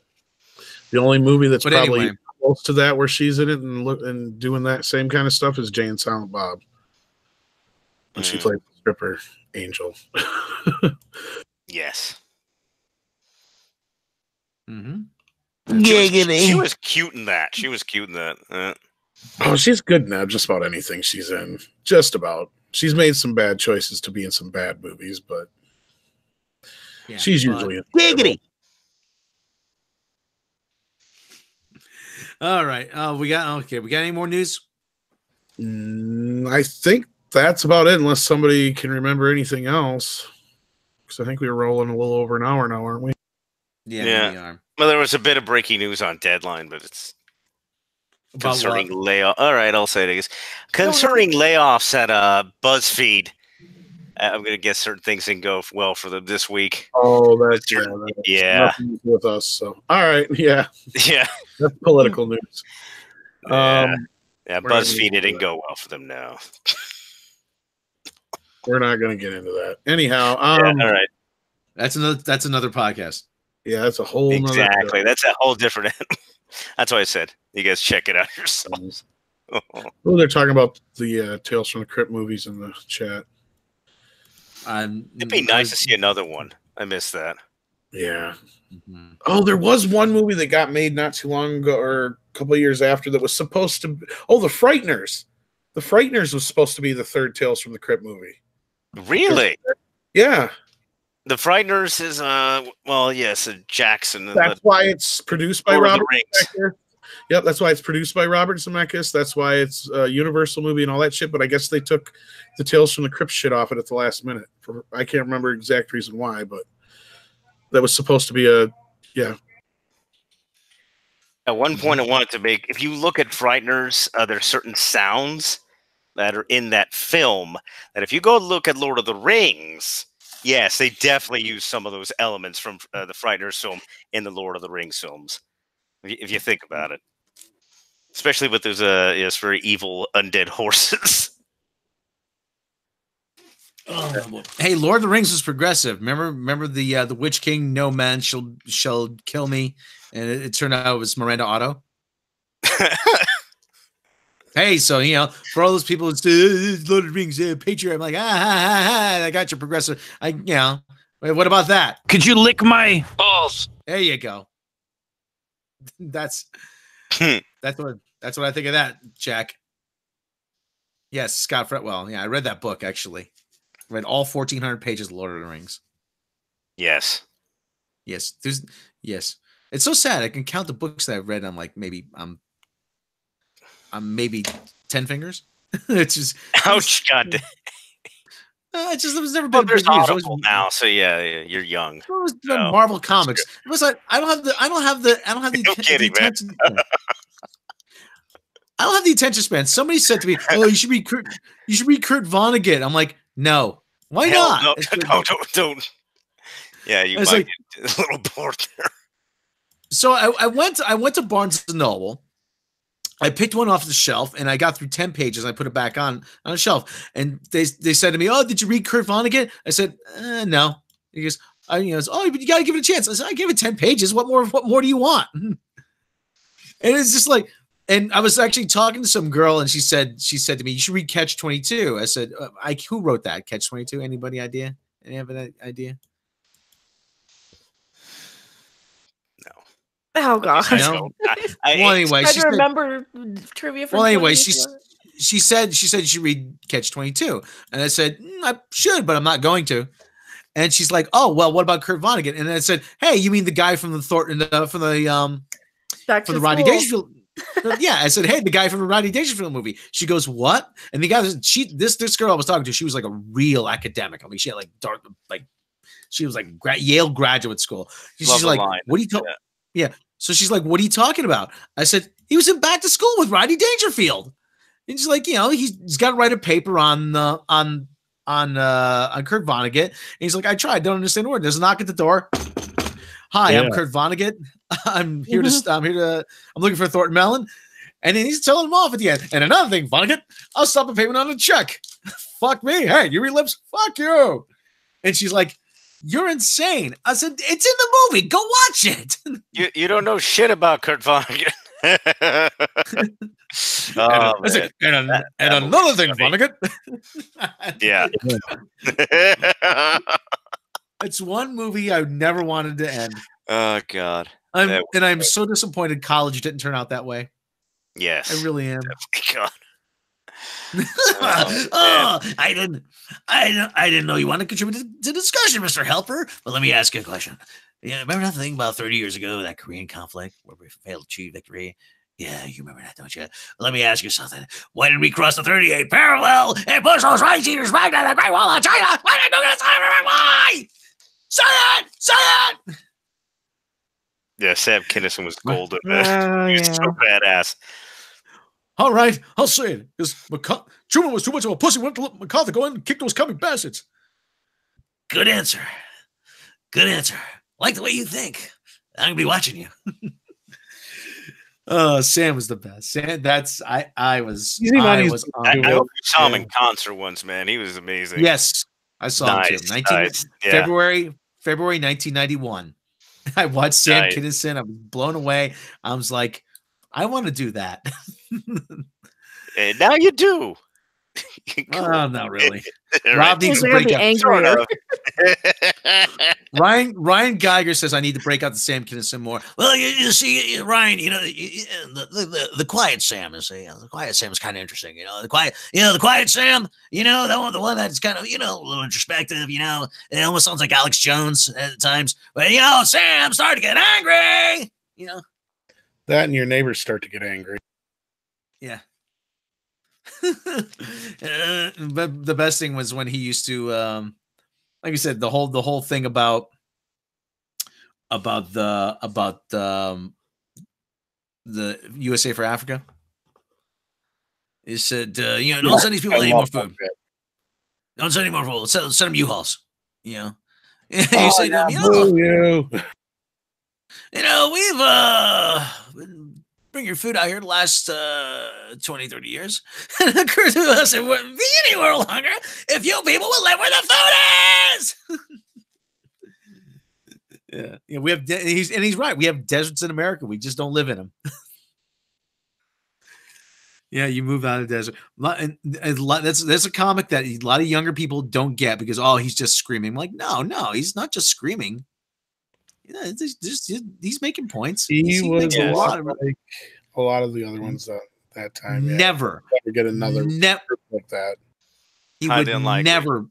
Speaker 5: the only movie that's probably
Speaker 1: anyway,
Speaker 5: close to that where she's in it and doing that same kind of stuff is Jay and Silent Bob. And she played the stripper Angel.
Speaker 4: Yes.
Speaker 1: Mm-hmm.
Speaker 4: She was cute in that.
Speaker 5: Oh, she's good now. Just about anything she's in. Just about. She's made some bad choices to be in some bad movies, but she's usually in giggity.
Speaker 1: All right. We got any more news?
Speaker 5: I think that's about it, unless somebody can remember anything else. Because I think we were rolling a little over an hour now, aren't we?
Speaker 1: Yeah, we are.
Speaker 4: Well, there was a bit of breaking news on Deadline, but it's
Speaker 1: About
Speaker 4: concerning
Speaker 1: what?
Speaker 4: layoff. All right, I'll say it again. Concerning layoffs at BuzzFeed. I'm going to guess certain things didn't go well for them this week.
Speaker 5: Oh, that's
Speaker 4: nothing
Speaker 5: with us. So, all right, yeah, that's political news.
Speaker 4: Yeah, BuzzFeed didn't go well for them now.
Speaker 5: We're not going to get into that. Anyhow, all
Speaker 4: right.
Speaker 1: That's another podcast.
Speaker 5: Yeah, that's a whole
Speaker 4: exactly. That's a whole different. That's why I said you guys check it out yourselves.
Speaker 5: Oh, they're talking about the Tales from the Crypt movies in the chat.
Speaker 4: It'd be nice to see another one. I missed that.
Speaker 5: Yeah. Mm-hmm. Oh, there was one movie that got made not too long ago, or a couple of years after, that was supposed to. Oh, The Frighteners. The Frighteners was supposed to be the third Tales from the Crypt movie.
Speaker 4: Really?
Speaker 5: Yeah.
Speaker 4: The Frighteners is yes, Jackson.
Speaker 5: That's why it's produced by Robert Zemeckis. Yep, that's why it's produced by Robert Zemeckis. That's why it's a Universal movie and all that shit. But I guess they took the Tales from the Crypt shit off it at the last minute. I can't remember exact reason why, but that was supposed to be
Speaker 4: At one point, I wanted to make. If you look at Frighteners, there's certain sounds that are in that film that if you go look at Lord of the Rings. Yes, they definitely use some of those elements from the Frighteners film in the Lord of the Rings films. If you think about it, especially with those very evil undead horses.
Speaker 1: Hey, Lord of the Rings was progressive. Remember the Witch King? No man shall kill me, and it turned out it was Miranda Otto. Hey, so for all those people who say Lord of the Rings, patriot, I'm like, I got your progressive. Wait, what about that?
Speaker 6: Could you lick my balls?
Speaker 1: There you go. That's what I think of that, Jack. Yes, Scott Fretwell. Yeah, I read that book actually. I read all 1,400 pages of Lord of the Rings.
Speaker 4: Yes.
Speaker 1: Yes. Yes. It's so sad. I can count the books that I've read. I'm like, I'm maybe 10 fingers. It's just
Speaker 4: ouch. God.
Speaker 1: It was never been.
Speaker 4: There's Audible now, so yeah, you're young.
Speaker 1: It was Marvel Comics. It was like I don't have the attention span. I don't have the attention span. Somebody said to me, "Oh, you should read Kurt Vonnegut." I'm like, no, why not?
Speaker 4: No, don't. Yeah, you might get a little bored there.
Speaker 1: So I went to Barnes and Noble. I picked one off the shelf and I got through 10 pages. And I put it back on a shelf, and they said to me, "Oh, did you read Kurt Vonnegut?" I said, "No." He goes, "Oh, but you got to give it a chance." I said, "I gave it 10 pages. What more do you want?" And it's just like, and I was actually talking to some girl, and she said to me, "You should read Catch 22." I said, "Who wrote that? Catch 22? Anybody idea? Any have an idea?"
Speaker 3: Oh gosh!
Speaker 1: Anyway,
Speaker 3: I remember trivia. From
Speaker 1: anyway, she said you should read Catch 22, and I said I should, but I'm not going to. And she's like, oh well, what about Kurt Vonnegut? And I said, hey, you mean the guy from the Rodney Dangerfield? Yeah, I said, hey, the guy from the Rodney Dangerfield movie. She goes, what? And the guy, this girl I was talking to, she was like a real academic. I mean, she had she was like Yale graduate school. She's like, what are you talking? Yeah. So she's like, what are you talking about? I said, he was in Back to School with Rodney Dangerfield. And she's like, he's got to write a paper on Kurt Vonnegut. And he's like, I tried, don't understand the word. There's a knock at the door. Hi, I'm Kurt Vonnegut. I'm looking for Thornton Mellon. And then he's telling him off at the end. And another thing, Vonnegut, I'll stop a payment on a check. Fuck me. Hey, you read lips? Fuck you. And she's like, you're insane. I said, it's in the movie. Go watch it.
Speaker 8: You don't know shit about Kurt Vonnegut.
Speaker 1: Another thing, Vonnegut.
Speaker 8: Yeah.
Speaker 1: It's one movie I never wanted to end.
Speaker 8: Oh God.
Speaker 1: I'm so disappointed college didn't turn out that way.
Speaker 8: Yes.
Speaker 1: I really am.
Speaker 8: God.
Speaker 9: I didn't know you wanted to contribute to the discussion, Mr. Helper. But let me ask you a question. Yeah, remember that thing about 30 years ago, that Korean conflict where we failed to achieve victory? Yeah, you remember that, don't you? Let me ask you something. Why didn't we cross the 38th parallel and push those rice eaters back to the Great Wall of China? Why didn't we do this? Why? Say it! Say it!
Speaker 8: Yeah, Sam Kinison was golden, man. He was so badass.
Speaker 1: All right, I'll say it. Because Truman was too much of a pussy. Went to let MacArthur go in and kick those coming bastards.
Speaker 9: Good answer. Good answer. Like the way you think. I'm gonna be watching you.
Speaker 1: Sam was the best. Sam, I hope
Speaker 8: you saw him in concert once, man. He was amazing.
Speaker 1: Yes, I saw him too. February 1991. I watched Sam Kinison. I was blown away. I was like, I want to do that.
Speaker 8: And now you do.
Speaker 1: Oh, not really. Rob needs to break out.
Speaker 3: Sort of.
Speaker 1: Ryan Geiger says I need to break out the Sam Kinison more.
Speaker 9: Well, you see, Ryan, the quiet Sam is the quiet Sam is kind of interesting. The quiet Sam. The one that's kind of a little introspective. It almost sounds like Alex Jones at times. But Sam started to get angry.
Speaker 5: That and your neighbors start to get angry.
Speaker 1: Yeah. But the best thing was when he used to, like you said, the whole thing about the USA for Africa. He said, don't send these people any more food. Don't send any more food. Send them U-Hauls. He said, we've bring your food out here the last 20, 30 years. And the crew said, wouldn't be anywhere longer if you people would live where the food is. Yeah, we have, he's right. We have deserts in America. We just don't live in them. Yeah, you move out of the desert. And that's a comic that a lot of younger people don't get because, he's just screaming. I'm like, no, he's not just screaming. He's making points.
Speaker 5: He was a lot of the other ones that time. Yeah.
Speaker 1: Never
Speaker 5: get another like that.
Speaker 1: He would never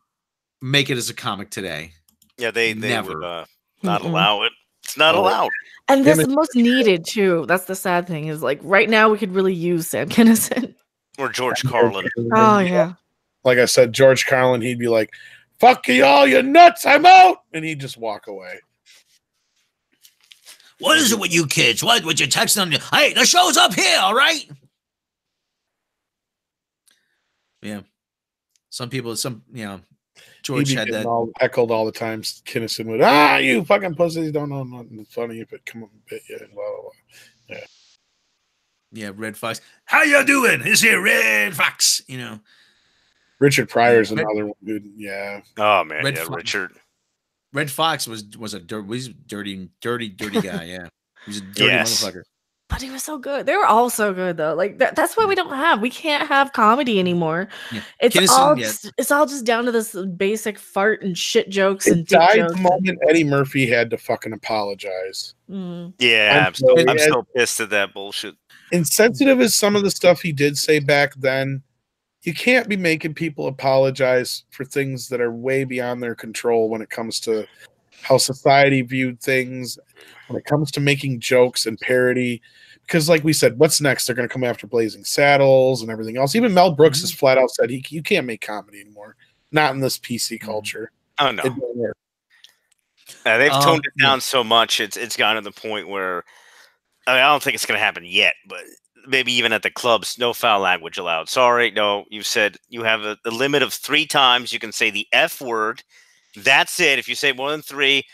Speaker 1: make it as a comic today.
Speaker 8: Yeah, they never would not allow it. It's not allowed.
Speaker 3: And that's the most needed too. That's the sad thing is like right now we could really use Sam Kinison
Speaker 8: or George Carlin.
Speaker 3: Oh yeah.
Speaker 5: Like I said, George Carlin, he'd be like, "Fuck you all, you nuts! I'm out," and he'd just walk away.
Speaker 9: What is it with you kids? What would you text on? Hey, the show's up here, all right?
Speaker 1: Yeah. George had that.
Speaker 5: Heckled all the time. Kinison would, you fucking pussies don't know nothing funny if it come up and bit you. Blah, blah, blah. Yeah.
Speaker 1: Yeah, Red Fox. How you doing? This here Red Fox,
Speaker 5: Richard Pryor's another one, dude. Yeah.
Speaker 8: Oh, man. Richard.
Speaker 1: Red Fox was a dirty guy. Yeah, he was a dirty motherfucker.
Speaker 3: But he was so good. They were all so good though. Like that's what we don't have. We can't have comedy anymore. Yeah. It's all just down to this basic fart and shit jokes and dick jokes.
Speaker 5: The moment Eddie Murphy had to fucking apologize.
Speaker 3: Mm.
Speaker 8: Yeah, I'm still pissed at that bullshit.
Speaker 5: Insensitive as some of the stuff he did say back then, you can't be making people apologize for things that are way beyond their control when it comes to how society viewed things, when it comes to making jokes and parody. Because like we said, what's next? They're going to come after Blazing Saddles and everything else. Even Mel Brooks has flat out said you can't make comedy anymore. Not in this PC culture.
Speaker 8: Oh, no.
Speaker 5: It don't work.
Speaker 8: They've toned it down so much, it's gotten to the point where, I don't think it's going to happen yet, but maybe even at the clubs, no foul language allowed. Sorry, no, you said you have a limit of 3 times you can say the F word. That's it. If you say more than 3,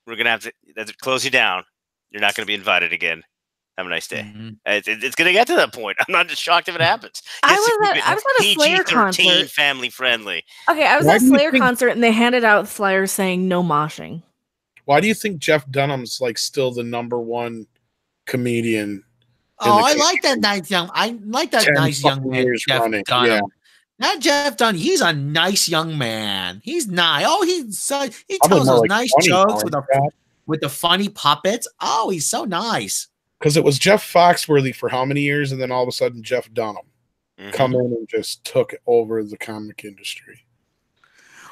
Speaker 8: we're going to have to close you down. You're not going to be invited again. Have a nice day. It's going to get to that point. I'm not just shocked if it happens.
Speaker 3: I was at a Slayer concert.
Speaker 8: Family friendly.
Speaker 3: Okay, I was at a Slayer concert and they handed out flyers saying no moshing.
Speaker 5: Why do you think Jeff Dunham's like still the #1 comedian?
Speaker 9: I like that nice young man, Jeff Dunham. Yeah. Not Jeff Dunham. He's a nice young man. He's nice. Oh, he tells those nice jokes with the funny puppets. Oh, he's so nice.
Speaker 5: Because it was Jeff Foxworthy for how many years, and then all of a sudden Jeff Dunham come in and just took over the comic industry.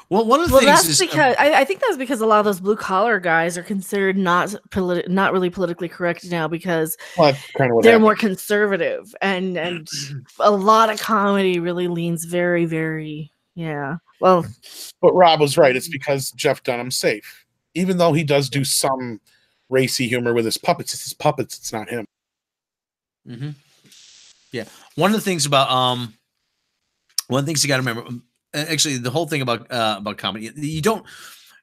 Speaker 9: Well, one of the things
Speaker 3: that's
Speaker 9: is
Speaker 3: because I think that's because a lot of those blue collar guys are considered not really politically correct now because they're more conservative, and a lot of comedy really leans very, very Well,
Speaker 5: but Rob was right. It's because Jeff Dunham's safe, even though he does do some racy humor with his puppets. It's his puppets. It's not him.
Speaker 9: Yeah. One of the things about one of the things you got to remember. Actually, the whole thing about comedy, you don't.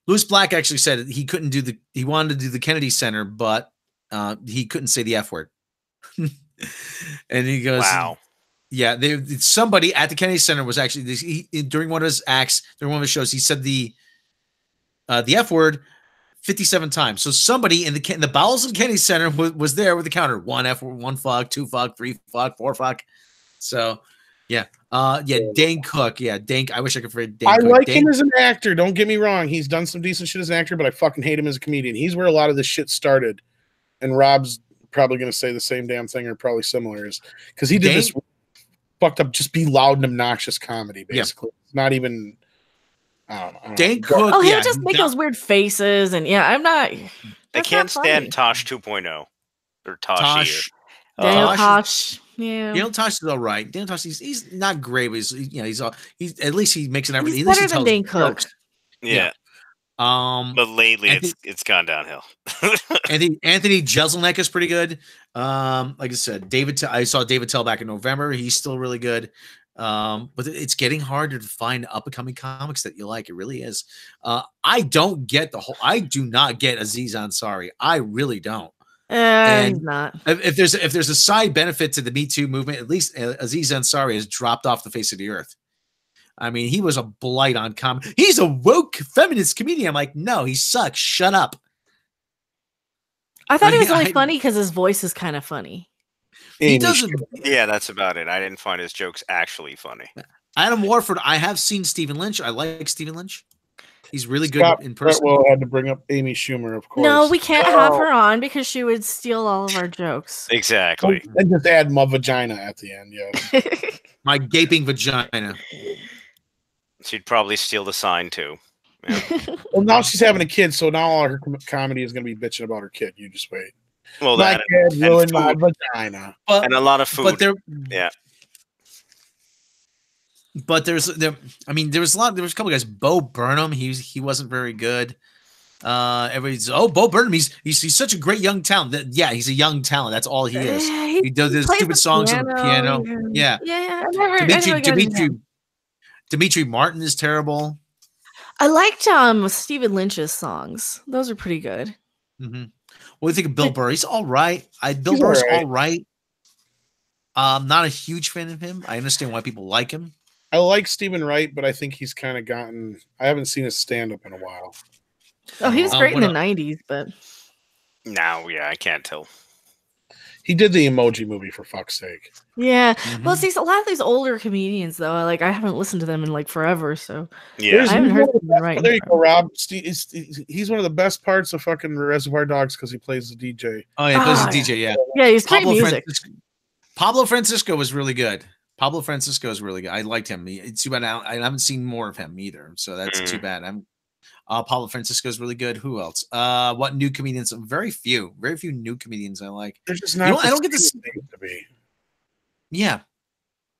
Speaker 9: Louis Black actually said he couldn't do he wanted to do the Kennedy Center, but he couldn't say the F word. And he goes,
Speaker 8: "Wow,
Speaker 9: yeah." Somebody at the Kennedy Center was actually during one of his acts, during one of his shows, he said the F word 57 times. So somebody in the bowels of the Kennedy Center was there with the counter: 1 F word, 1 fuck, 2 fuck, 3 fuck, 4 fuck. So. Yeah. Dane Cook. Yeah, Dane. I wish I could forget Dane Cook.
Speaker 5: I like him as an actor. Don't get me wrong. He's done some decent shit as an actor, but I fucking hate him as a comedian. He's where a lot of this shit started. And Rob's probably going to say the same damn thing or probably similar, is because he did this fucked up, just be loud and obnoxious comedy, basically. Yeah. Not even. I don't know.
Speaker 9: Dane Cook.
Speaker 3: Oh, he would just make those weird faces, and I'm not.
Speaker 8: I can't stand Tosh 2.0 or Tosh.
Speaker 3: Daniel Tosh. Yeah,
Speaker 9: Daniel Tosh is all right. Daniel Tosh, he's not great, but he's at least he makes an effort.
Speaker 3: He's better than Dane Cook.
Speaker 8: Yeah. But lately it's gone downhill.
Speaker 9: Anthony Jeselnik is pretty good. Like I said, I saw David Tell back in November. He's still really good. But it's getting harder to find up and coming comics that you like. It really is. I do not get Aziz Ansari. I really don't.
Speaker 3: He's not.
Speaker 9: If there's a side benefit to the Me Too movement, at least Aziz Ansari has dropped off the face of the earth. I mean, he was a blight on comedy. He's a woke feminist comedian. I'm like, no, he sucks. Shut up.
Speaker 3: I thought he was only funny because his voice is kind of funny.
Speaker 9: He doesn't.
Speaker 8: Yeah, that's about it. I didn't find his jokes actually funny.
Speaker 9: Adam Warford. I have seen Stephen Lynch. I like Stephen Lynch. He's really good in person.
Speaker 5: Well, had to bring up Amy Schumer, of course.
Speaker 3: No, we can't have her on because she would steal all of our jokes.
Speaker 8: Exactly.
Speaker 5: And just add my vagina at the end, yeah.
Speaker 9: My gaping vagina.
Speaker 8: She'd probably steal the sign too. Yeah.
Speaker 5: Well, now she's having a kid, so now all her comedy is going to be bitching about her kid. You just wait.
Speaker 8: Well,
Speaker 5: my kid ruined my vagina.
Speaker 8: And a lot of food. Yeah.
Speaker 9: But there was a couple guys. Bo Burnham, he wasn't very good. Everybody's Bo Burnham, he's such a great young talent. He's a young talent. That's all he is. He does these stupid songs on the piano. Yeah. Dimitri Martin is terrible.
Speaker 3: I liked Stephen Lynch's songs. Those are pretty good.
Speaker 9: Mm-hmm. What do you think of Bill Burr? He's all right. Bill Burr's all right. Not a huge fan of him. I understand why people like him.
Speaker 5: I like Stephen Wright, but I think he's kind of gotten. I haven't seen his stand-up in a while.
Speaker 3: Oh, he was great in the '90s, but
Speaker 8: now, I can't tell.
Speaker 5: He did the Emoji Movie, for fuck's sake.
Speaker 3: Yeah. Mm-hmm. Well, see, a lot of these older comedians, though, I haven't listened to them in forever. So
Speaker 8: yeah,
Speaker 3: I haven't heard Stephen Wright.
Speaker 5: There you go, Rob. He's one of the best parts of fucking Reservoir Dogs because he plays the DJ.
Speaker 9: Oh yeah, he plays the DJ. Yeah,
Speaker 3: yeah, he's great music.
Speaker 9: Pablo Francisco was really good.
Speaker 10: Pablo Francisco is really good. I liked him. It's too bad I haven't seen more of him either. So that's too bad. Pablo Francisco is really good. Who else? What new comedians? Very few new comedians I like.
Speaker 5: They're just not.
Speaker 10: I don't get to see. Yeah.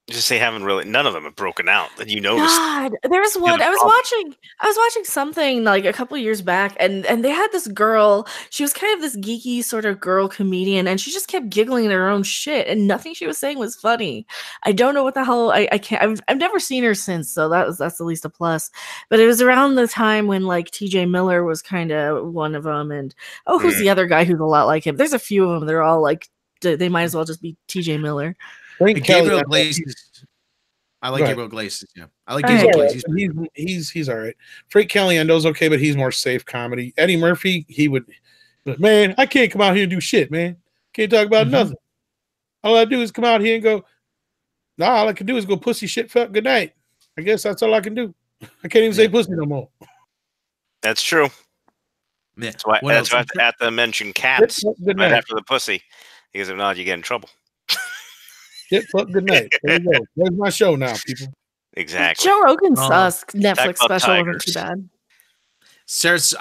Speaker 8: Just they haven't really. None of them have broken out that you noticed.
Speaker 3: God, there's one. I was watching something like a couple years back, and they had this girl. She was kind of this geeky sort of girl comedian, and she just kept giggling at her own shit, and nothing she was saying was funny. I don't know what the hell. I can't. I've never seen her since, so that's at least a plus. But it was around the time when like T.J. Miller was kind of one of them, and who's the other guy who's a lot like him? There's a few of them. They're all like they might as well just be T.J. Miller.
Speaker 10: Gabriel Iglesias. I like Gabriel Iglesias. Yeah, I like Gabriel Iglesias.
Speaker 5: He's all right. Frank Caliendo's okay, but he's more safe comedy. Eddie Murphy, he would, but man, I can't come out here and do shit, man. Can't talk about nothing. All I do is come out here and go. Nah, all I can do is go pussy shit fuck good night. I guess that's all I can do. I can't even say pussy no more.
Speaker 8: That's true.
Speaker 10: Yeah.
Speaker 8: That's why I have to mention cats right after the pussy, because if not, you get in trouble.
Speaker 5: Shit, fuck, good night. There you go. There's my show now, people.
Speaker 8: Exactly.
Speaker 3: Joe Rogan's Netflix special wasn't too bad.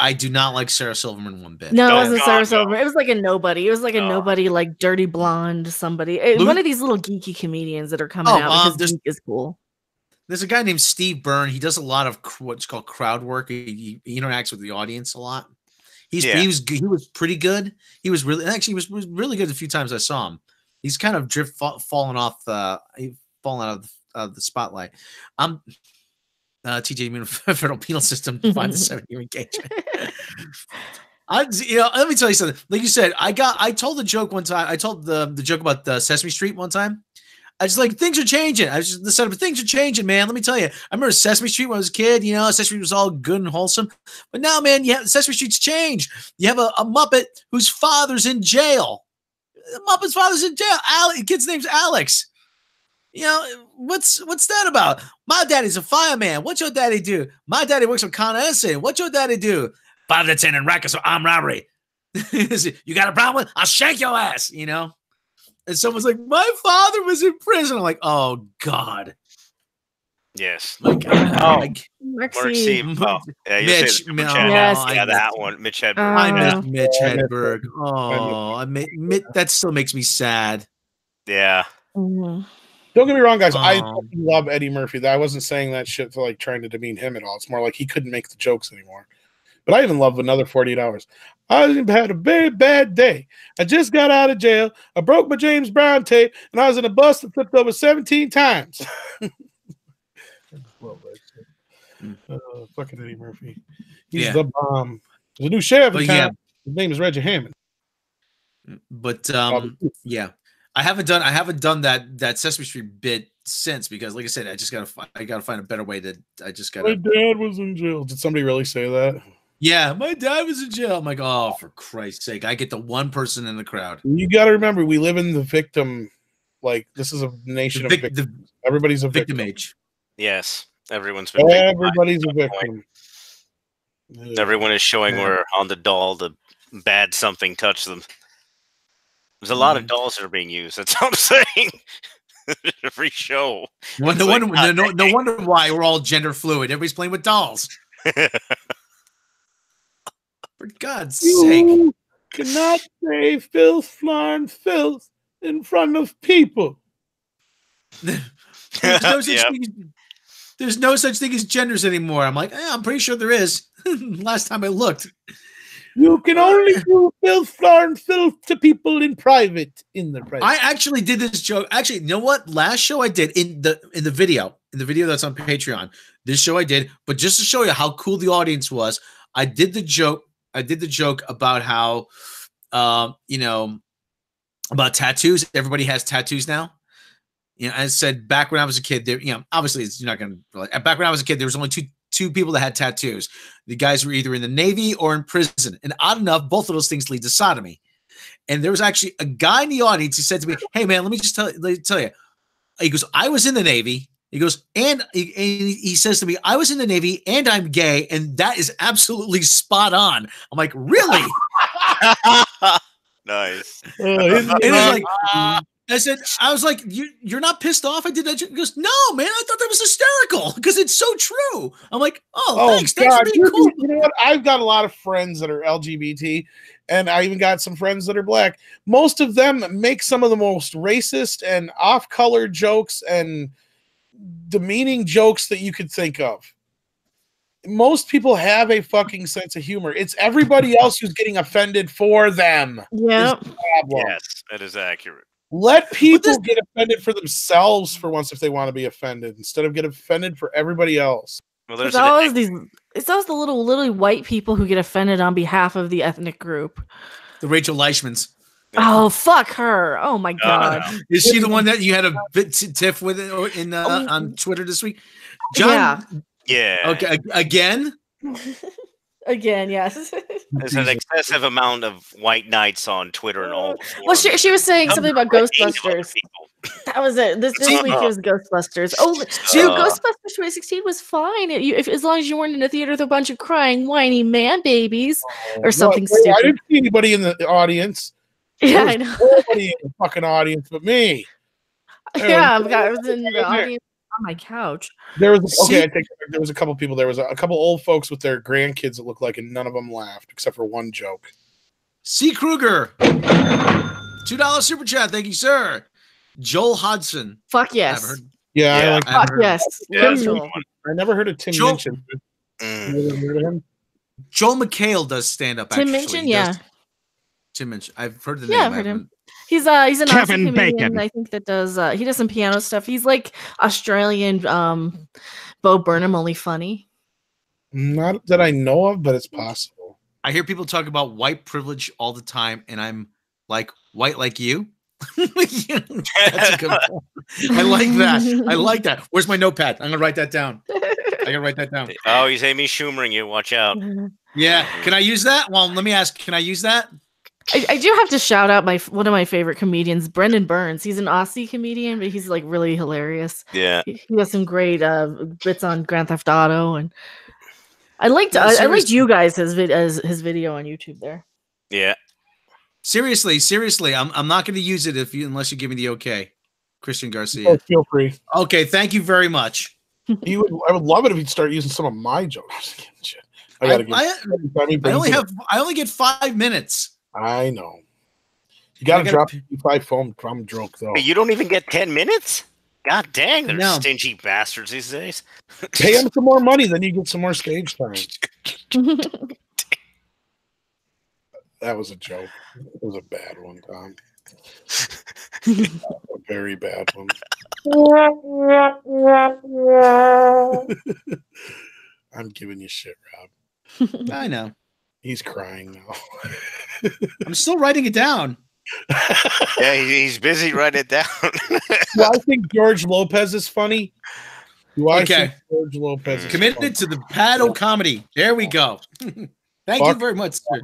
Speaker 10: I do not like Sarah Silverman one bit.
Speaker 3: No, it wasn't Sarah Silverman. It was like a nobody. It was like a nobody, like dirty blonde somebody. One of these little geeky comedians that are coming out because geek is cool.
Speaker 10: There's a guy named Steve Byrne. He does a lot of what's called crowd work. He interacts with the audience a lot. He was pretty good. He was really good a few times I saw him. He's kind of fallen out of the spotlight. TJ federal penal system finds a 7-year engagement. Let me tell you something. Like you said, I told the joke one time. I told the joke about the Sesame Street one time. I was like, things are changing. I was just the setup. Things are changing, man. Let me tell you. I remember Sesame Street when I was a kid. Sesame Street was all good and wholesome. But now, man, Sesame Street's changed. You have a Muppet whose father's in jail. The Muppet's father's in jail. Kid's name's Alex. What's that about? My daddy's a fireman. What's your daddy do? My daddy works for Con Edison. What's your daddy do? 5 to 10 and rackets for armed robbery. You got a problem with? I'll shank your ass. And someone's like, my father was in prison. I'm like, oh God.
Speaker 8: Yes.
Speaker 3: Maxime.
Speaker 10: Mitch.
Speaker 8: That one. Mitch Hedberg.
Speaker 10: I miss Mitch Hedberg. Oh, that still makes me sad.
Speaker 8: Yeah.
Speaker 5: Don't get me wrong, guys. I love Eddie Murphy. I wasn't saying that shit to like trying to demean him at all. It's more like he couldn't make the jokes anymore. But I even love Another 48 Hours. I had a very bad day. I just got out of jail. I broke my James Brown tape, and I was in a bus that flipped over 17 times. Fucking Eddie Murphy. He's the bomb. There's a new sheriff in town. His name is Reggie Hammond.
Speaker 10: But I haven't done that Sesame Street bit since, because like I said, I gotta find a better way to. My
Speaker 5: dad was in jail. Did somebody really say that?
Speaker 10: Yeah, my dad was in jail. I'm like, oh, for Christ's sake! I get the one person in the crowd.
Speaker 5: You got to remember, we live in the victim. Like, this is a nation of victims. Everybody's a victim
Speaker 10: age.
Speaker 8: Yes, everybody's
Speaker 5: a victim.
Speaker 8: Everyone is showing where on the doll the bad something touched them. There's a lot of dolls that are being used. That's what I'm saying. Every show.
Speaker 10: No wonder why we're all gender fluid. Everybody's playing with dolls. For God's sake.
Speaker 5: You cannot say filth, flarn, filth in front of people.
Speaker 10: There's no such thing as genders anymore. I'm like, I'm pretty sure there is. Last time I looked.
Speaker 5: You can only do filth, flarn, filth to people in private.
Speaker 10: I actually did this joke. Actually, you know what? Last show I did in the video that's on Patreon. This show I did, but just to show you how cool the audience was, I did the joke about how, about tattoos. Everybody has tattoos now. I said back when I was a kid, there, obviously you're not going to. Back when I was a kid, there was only two people that had tattoos. The guys were either in the Navy or in prison, and odd enough, both of those things lead to sodomy. And there was actually a guy in the audience who said to me, "Hey man, let me just tell you." He goes, "I was in the Navy." He goes, and he says to me, "I was in the Navy and I'm gay, and that is absolutely spot on." I'm like, "Really?"
Speaker 8: Nice.
Speaker 10: It is like, I was like, you're not pissed off I did that? He goes, no, man, I thought that was hysterical because it's so true. I'm like, thanks. Thanks for being cool.
Speaker 5: You know what? I've got a lot of friends that are LGBT, and I even got some friends that are black. Most of them make some of the most racist and off-color jokes and demeaning jokes that you could think of. Most people have a fucking sense of humor. It's everybody else who's getting offended for them.
Speaker 3: Yeah.
Speaker 8: Yes, that is accurate.
Speaker 5: Let people get offended for themselves for once if they want to be offended, instead of get offended for everybody else.
Speaker 8: Well,
Speaker 3: It's always the little white people who get offended on behalf of the ethnic group.
Speaker 10: The Rachel Leishmans.
Speaker 3: Oh, fuck her. Oh my god.
Speaker 10: Is she the one that you had a bit tiff with on Twitter this week? John?
Speaker 8: Yeah.
Speaker 10: Okay, again?
Speaker 3: Again, yes.
Speaker 8: There's an excessive amount of white knights on Twitter and all.
Speaker 3: Well, she was saying something about Ghostbusters. That was it. This week it was Ghostbusters. Oh, dude, Ghostbusters 2016 was fine. As long as you weren't in a theater with a bunch of crying, whiny man babies or something stupid.
Speaker 5: I didn't see anybody in the audience.
Speaker 3: Yeah, I know.
Speaker 5: Nobody in the fucking audience but me.
Speaker 3: Yeah, I was in the audience on my couch.
Speaker 5: There was I think there was a couple people. There was a couple old folks with their grandkids that looked like, and none of them laughed except for one joke.
Speaker 10: C. Kruger, $2 super chat. Thank you, sir. Joel Hodson.
Speaker 3: Fuck yes.
Speaker 5: Yeah,
Speaker 3: fuck yes.
Speaker 5: I never heard of Tim Minchin.
Speaker 10: Joel McHale does stand up.
Speaker 3: Tim Minchin, yeah.
Speaker 10: Tim Minchin. I've heard the name.
Speaker 3: Yeah, I've heard him. He's an awesome comedian. I think that does he does some piano stuff. He's like Australian Bo Burnham, only funny.
Speaker 5: Not that I know of, but it's possible.
Speaker 10: I hear people talk about white privilege all the time, and I'm like, white like you? That's a good point. I like that. I like that. Where's my notepad? I'm gonna write that down. I gotta write that down.
Speaker 8: Oh, he's Amy Schumering you. Watch out.
Speaker 10: Yeah. Can I use that? Well, let me ask. Can I use that?
Speaker 3: I do have to shout out one of my favorite comedians, Brendan Burns. He's an Aussie comedian, but he's like really hilarious.
Speaker 8: Yeah,
Speaker 3: he has some great bits on Grand Theft Auto, and I liked you guys his video on YouTube there.
Speaker 8: Yeah,
Speaker 10: seriously, I'm not going to use it unless you give me the okay, Christian Garcia.
Speaker 5: Oh, feel free.
Speaker 10: Okay, thank you very much.
Speaker 5: I would love it if he'd start using some of my jokes.
Speaker 10: I only get 5 minutes.
Speaker 5: I know. You got to drop 55 foam drum joke though.
Speaker 8: But you don't even get 10 minutes? God dang, they're stingy bastards these days.
Speaker 5: Pay them some more money, then you get some more stage time. That was a joke. It was a bad one, Tom. A very bad one. I'm giving you shit, Rob.
Speaker 10: I know.
Speaker 5: He's crying now.
Speaker 10: I'm still writing it down.
Speaker 8: Yeah, he's busy writing it down.
Speaker 5: Well, I think George Lopez is funny. I think George Lopez is
Speaker 10: committed
Speaker 5: funny.
Speaker 10: to the Pado comedy. There we go. Thank you very much, sir.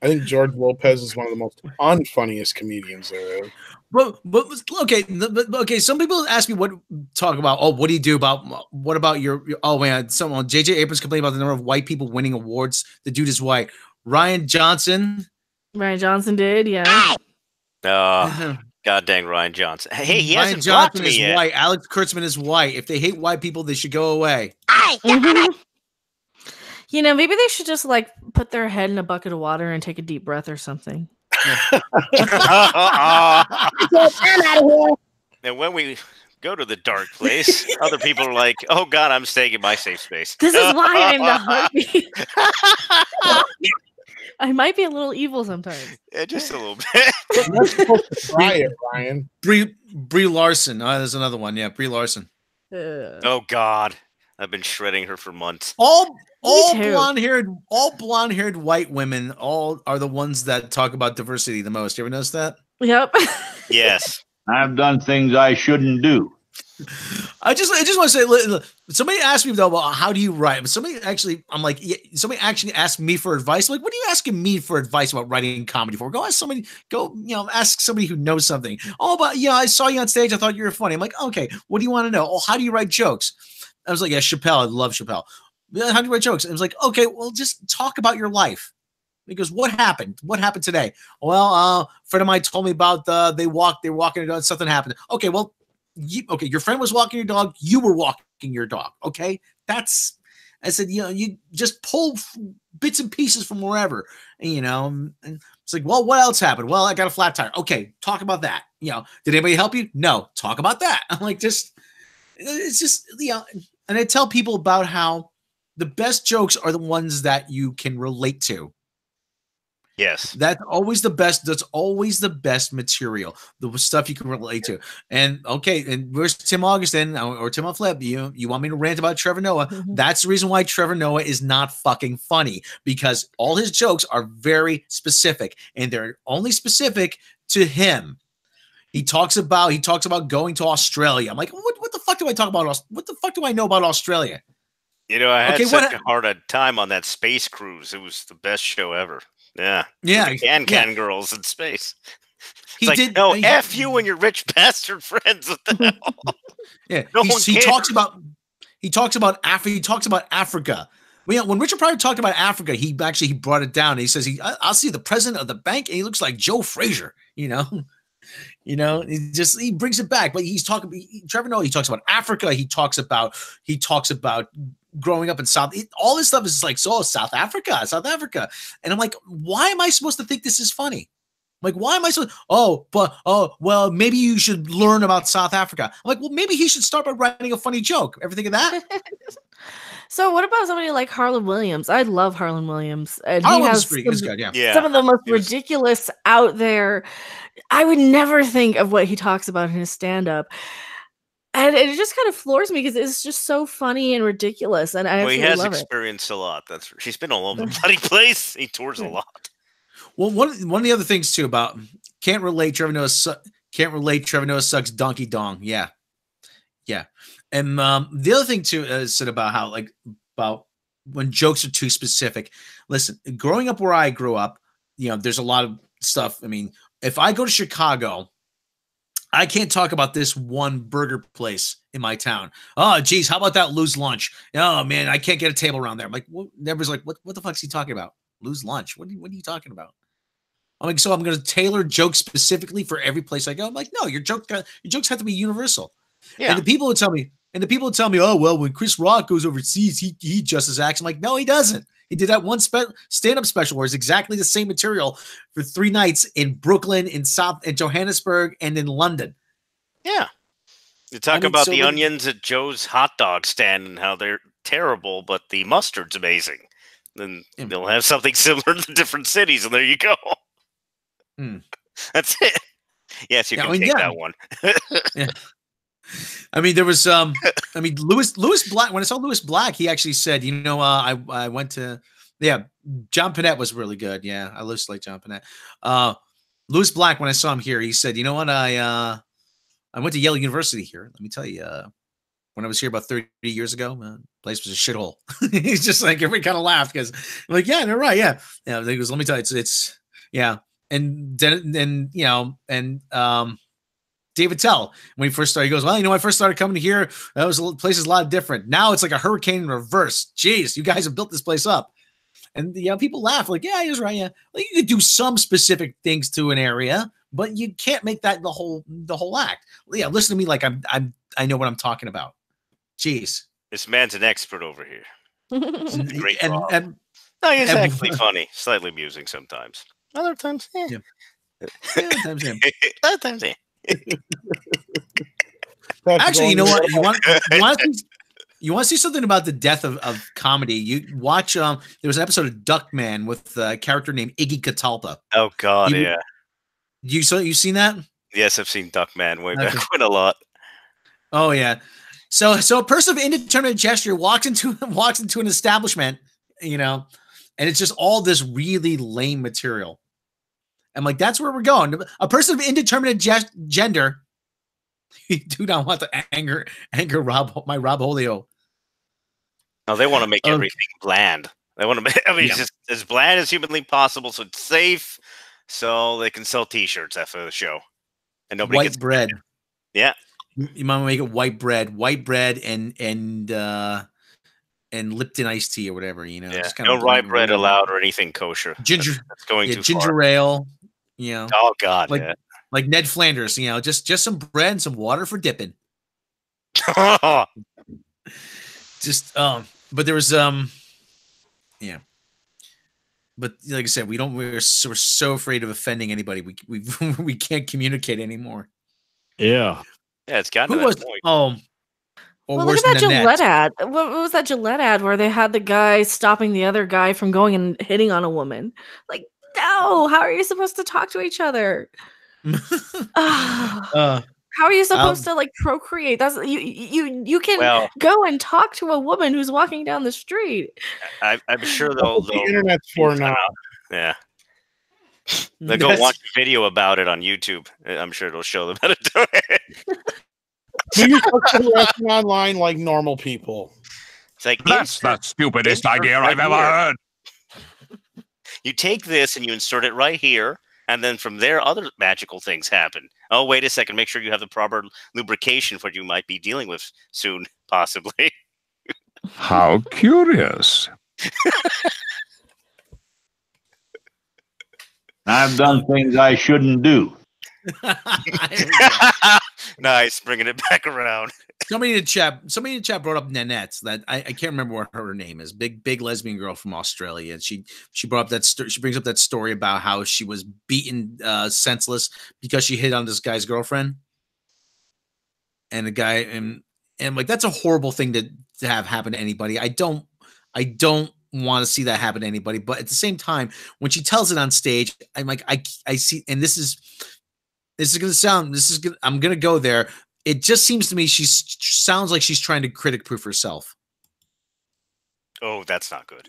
Speaker 5: I think George Lopez is one of the most unfunniest comedians there is.
Speaker 10: But okay. Some people ask me what do you do about what about your someone JJ Abrams complained about the number of white people winning awards. The dude is white. Ryan Johnson
Speaker 3: did, yeah.
Speaker 8: God dang Ryan Johnson. Hey, he
Speaker 10: Ryan
Speaker 8: hasn't
Speaker 10: Johnson
Speaker 8: blocked me
Speaker 10: is
Speaker 8: yet.
Speaker 10: white. Alex Kurtzman is white. If they hate white people, they should go away.
Speaker 3: You know, maybe they should just like put their head in a bucket of water and take a deep breath or something.
Speaker 8: And when we go to the dark place, other people are like, "Oh God, I'm staying in my safe space."
Speaker 3: This is why I'm the heartbeat. I might be a little evil sometimes.
Speaker 8: Yeah, just a little bit.
Speaker 5: You're not supposed to try it, Ryan.
Speaker 10: Brie Larson. Oh, there's another one. Yeah, Brie Larson.
Speaker 8: Oh God, I've been shredding her for months.
Speaker 10: All blonde-haired white women are the ones that talk about diversity the most. You ever notice that?
Speaker 3: Yep.
Speaker 8: Yes.
Speaker 7: I've done things I shouldn't do.
Speaker 10: I just want to say, look, somebody asked me though, well, how do you write? Somebody actually asked me for advice. I'm like, what are you asking me for advice about writing comedy for? Go ask somebody. Ask somebody who knows something. Oh, but I saw you on stage. I thought you were funny. I'm like, okay, what do you want to know? Oh, how do you write jokes? I was like, yeah, Chappelle. I love Chappelle. How do you write jokes? And I was like, okay, well, just talk about your life. He goes, what happened? What happened today? Well, a friend of mine told me about they were walking their dog, something happened. Okay, well, your friend was walking your dog, you were walking your dog. Okay, that's, I said, you just pull bits and pieces from wherever, and it's like, well, what else happened? Well, I got a flat tire. Okay, talk about that. Did anybody help you? No, talk about that. I'm like, it's just, and I tell people about how the best jokes are the ones that you can relate to.
Speaker 8: Yes.
Speaker 10: That's always the best. That's always the best material. The stuff you can relate to. And okay, and where's Tim Augustin or Tim on Flip? You want me to rant about Trevor Noah? That's the reason why Trevor Noah is not fucking funny, because all his jokes are very specific, and they're only specific to him. He talks about going to Australia. I'm like, what the fuck do I talk about? What the fuck do I know about Australia?
Speaker 8: I had such a hard time on that space cruise. It was the best show ever. Yeah. Can girls in space. It's F you and your rich bastard friends. What the hell?
Speaker 10: Yeah. He talks about Africa. When Richard Pryor talked about Africa, he brought it down. He says I'll see the president of the bank, and he looks like Joe Frazier. He brings it back. But Trevor Noah. He talks about Africa. He talks about growing up in all this stuff is like, South Africa. And I'm like, why am I supposed to think this is funny? Like, why am I supposed, well, maybe you should learn about South Africa. I'm like, well, maybe he should start by writing a funny joke. Ever think of that?
Speaker 3: So what about somebody like Harlan Williams? I love Harlan Williams. And
Speaker 10: Harlan's pretty good, yeah.
Speaker 3: Some of the most ridiculous out there. I would never think of what he talks about in his stand-up. And it just kind of floors me because it's just so funny and ridiculous. And I
Speaker 8: he has experienced a lot. She's been all over the bloody place. He tours a lot.
Speaker 10: Well, one of the other things too about can't relate Trevor Noah sucks donkey dong. Yeah. And the other thing too is said about how about when jokes are too specific. Listen, growing up where I grew up, there's a lot of stuff. I mean, if I go to Chicago, I can't talk about this one burger place in my town. Oh, geez, how about that Lou's Lunch? Oh, man, I can't get a table around there. I'm like, everybody's like, what the fuck's he talking about? Lou's Lunch? What are you talking about? I'm like, so I'm going to tailor jokes specifically for every place I go. I'm like, no, your jokes have to be universal. Yeah. And the people would tell me, oh, well, when Chris Rock goes overseas, he adjusts acts. I'm like, no, he doesn't. He did that one stand-up special where it's exactly the same material for 3 nights in Brooklyn, in Johannesburg, and in London.
Speaker 8: Yeah. You talk about the onions at Joe's hot dog stand and how they're terrible, but the mustard's amazing. Then they'll have something similar in the different cities, and there you go. That's it. Yes, you can take that one.
Speaker 10: Yeah. I mean, there was Lewis Black. When I saw Lewis Black, he actually said, I went to, John Panette was really good. Yeah, I just like John Panette. Lewis Black, when I saw him here, he said, you know what, I went to Yale University here. Let me tell you, when I was here about 30 years ago, the place was a shithole. He's just like, everybody kind of laughed because I'm like, yeah, they're right. Yeah. Yeah. He goes, let me tell you, it's yeah. And then, David Tell, when he first started, he goes, well, when I first started coming here, place is a lot different. Now it's like a hurricane in reverse. Jeez, you guys have built this place up. And people laugh like, yeah, he was right. Yeah. Well, you could do some specific things to an area, but you can't make that the whole act. Yeah. Listen to me. Like I know what I'm talking about. Jeez.
Speaker 8: This man's an expert over here. Great.
Speaker 10: And
Speaker 8: no, he's actually funny, slightly amusing sometimes. Other times, yeah.
Speaker 10: Other times, yeah.
Speaker 8: Other times, yeah.
Speaker 10: Actually, you know what? You want to see something about the death of comedy? You watch. There was an episode of Duckman with a character named Iggy Catalpa.
Speaker 8: Oh God, yeah.
Speaker 10: You seen that?
Speaker 8: Yes, I've seen Duckman way back when a lot.
Speaker 10: Oh yeah. So a person of indeterminate gesture walks into an establishment, and it's just all this really lame material. I'm like, that's where we're going. A person of indeterminate gender. You do not want to anger Rob Holio.
Speaker 8: No, they want to make everything bland. They want to make it's just as bland as humanly possible, so it's safe, so they can sell T-shirts after the show, and nobody
Speaker 10: white
Speaker 8: gets
Speaker 10: bread.
Speaker 8: Yeah,
Speaker 10: you might make it white bread, and and Lipton iced tea or whatever, you know.
Speaker 8: Yeah.
Speaker 10: Just
Speaker 8: No rye bread allowed or anything kosher.
Speaker 10: Ginger,
Speaker 8: that's going too
Speaker 10: ginger
Speaker 8: far.
Speaker 10: ale, you know.
Speaker 8: Oh God,
Speaker 10: like like Ned Flanders, you know, just some bread and some water for dipping. Just but there was yeah. But like I said, we're so afraid of offending anybody. We can't communicate anymore.
Speaker 2: Yeah.
Speaker 8: Yeah, it's gotten
Speaker 10: Who
Speaker 8: to
Speaker 10: was
Speaker 8: that point.
Speaker 10: or
Speaker 3: Well,
Speaker 10: worse
Speaker 3: look at that
Speaker 10: than
Speaker 3: Gillette ad. What was that Gillette ad where they had the guy stopping the other guy from going and hitting on a woman? Like, no, how are you supposed to talk to each other? How are you supposed to like procreate? That's you can go and talk to a woman who's walking down the street.
Speaker 8: I'm sure they'll
Speaker 5: the internet's for now.
Speaker 8: Yeah. They'll go watch a video about it on YouTube. I'm sure it'll show them how to do it.
Speaker 5: Do you talk to the wrestling online like normal people?
Speaker 8: It's like
Speaker 2: That's the stupidest idea I've ever heard.
Speaker 8: You take this and you insert it right here, and then from there, other magical things happen. Oh, wait a second. Make sure you have the proper lubrication for what you might be dealing with soon, possibly.
Speaker 2: How curious.
Speaker 7: I've done things I shouldn't do.
Speaker 8: Nice, bringing it back around.
Speaker 10: Somebody in the chat brought up Nanette. That I can't remember what her name is. Big lesbian girl from Australia. And she brought up that she brings up that story about how she was beaten senseless because she hit on this guy's girlfriend. And the guy and like that's a horrible thing to have happen to anybody. I don't want to see that happen to anybody. But at the same time, when she tells it on stage, I'm like I see, and I'm gonna go there. It just seems to me she sounds like she's trying to critic-proof herself.
Speaker 8: Oh, that's not good.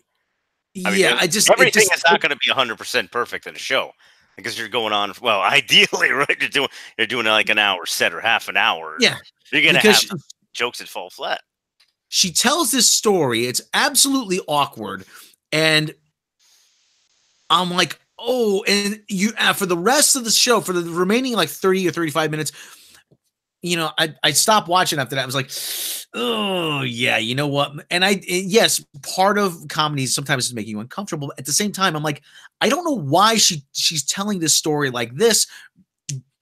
Speaker 10: Everything
Speaker 8: is not going to be 100% perfect in a show because you're going on. Well, ideally, right? You're doing like an hour set or half an hour.
Speaker 10: Yeah,
Speaker 8: you're going to have jokes that fall flat.
Speaker 10: She tells this story. It's absolutely awkward, and I'm like, oh, and you for the rest of the show, for the remaining like 30 or 35 minutes. You know, I stopped watching after that. I was like, oh yeah, you know what? And yes, part of comedy sometimes is making you uncomfortable. But at the same time, I'm like, I don't know why she's telling this story like this.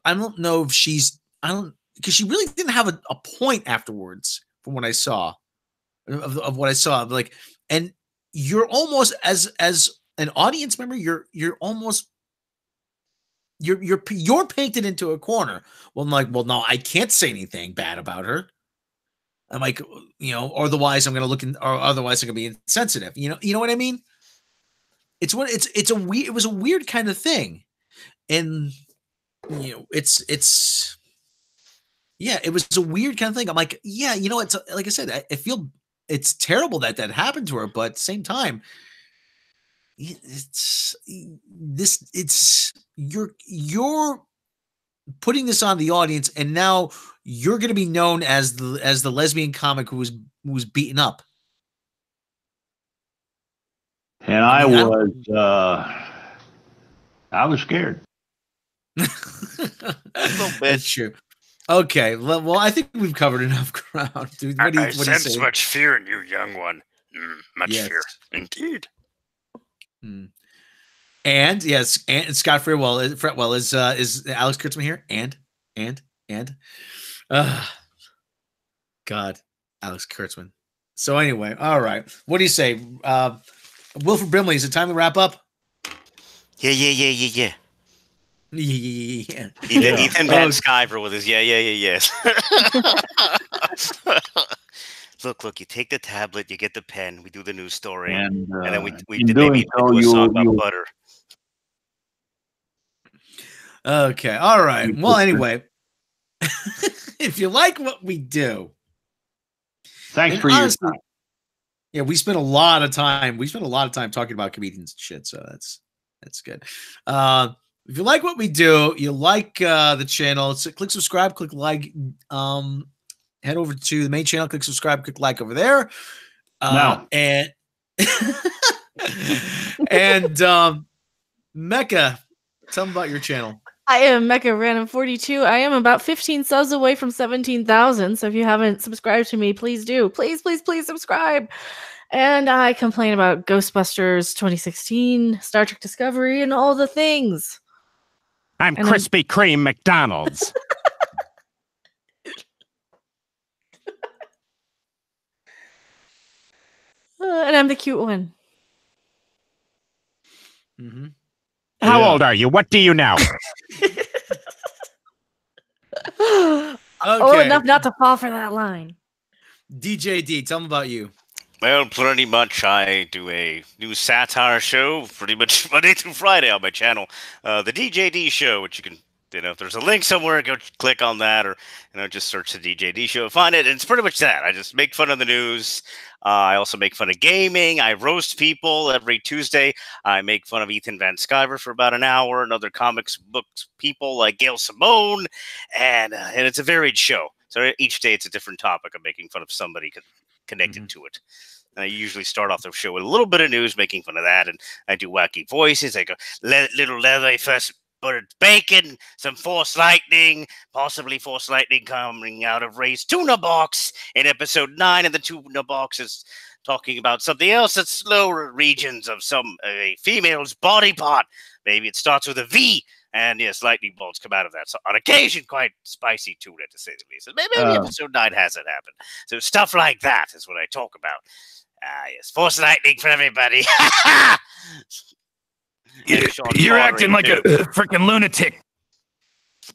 Speaker 10: I don't know if because she really didn't have a point afterwards from what I saw of what I saw. Like, and you're almost as an audience member, you're almost. You're painted into a corner. Well, I'm like, well, no, I can't say anything bad about her. I'm like, you know, or otherwise I'm going to otherwise I'm going to be insensitive. You know what I mean? It was a weird kind of thing. And, you know, it was a weird kind of thing. I'm like, yeah, you know, it's like I said, I feel it's terrible that happened to her, but at the same time, you're putting this on the audience, and now you're going to be known as the lesbian comic who was beaten up.
Speaker 7: And I was scared.
Speaker 10: That's true. Okay, well, I think we've covered enough ground, dude. What do you
Speaker 8: sense much fear in you, young one. Much fear, indeed.
Speaker 10: And yes, and Scott Fretwell is Alex Kurtzman here, and God, Alex Kurtzman. So anyway, all right, what do you say, Wilford Brimley? Is it time to wrap up?
Speaker 8: Yeah.
Speaker 10: Yeah.
Speaker 8: Ethan Van Sciver with his yes. Look, you take the tablet, you get the pen, we do the news story, and then we talk about butter.
Speaker 10: Okay, all right. Well, anyway, if you like what we do,
Speaker 7: thanks for your time.
Speaker 10: Yeah, we spent a lot of time. We spent a lot of time talking about comedians and shit, so that's good. If you like what we do, you like the channel, click subscribe, click like. Head over to the main channel, click subscribe, click like over there. And Mecca, tell them about your channel.
Speaker 3: I am Mecca Random 42. I am about 15 subs away from 17,000. So if you haven't subscribed to me, please do. Please subscribe. And I complain about Ghostbusters 2016, Star Trek Discovery, and all the things.
Speaker 2: I'm Krispy Kreme McDonald's.
Speaker 3: And I'm the cute one.
Speaker 10: Mm-hmm.
Speaker 2: How old are you? What do you know?
Speaker 3: Oh, enough not to fall for that line.
Speaker 10: DJD, tell them about you.
Speaker 8: Well, pretty much I do a new satire show pretty much Monday through Friday on my channel, the DJD show, which you can, if there's a link somewhere, go click on that, or, just search the DJD show, find it, and it's pretty much that. I just make fun of the news. I also make fun of gaming. I roast people every Tuesday. I make fun of Ethan Van Sciver for about an hour, and other comics books people like Gail Simone, and it's a varied show. So each day it's a different topic. I'm making fun of somebody connected to it. And I usually start off the show with a little bit of news, making fun of that, and I do wacky voices. I go, little leather first buttered bacon, some Force Lightning, possibly Force Lightning coming out of Ray's tuna box in episode 9, and the tuna box is talking about something else that's lower regions of some a female's body part. Maybe it starts with a V, and yes, lightning bolts come out of that. So on occasion, quite spicy tuna, to say the least. And maybe episode 9 hasn't happened. So stuff like that is what I talk about. Yes, Force Lightning for everybody.
Speaker 6: You're acting like a freaking lunatic.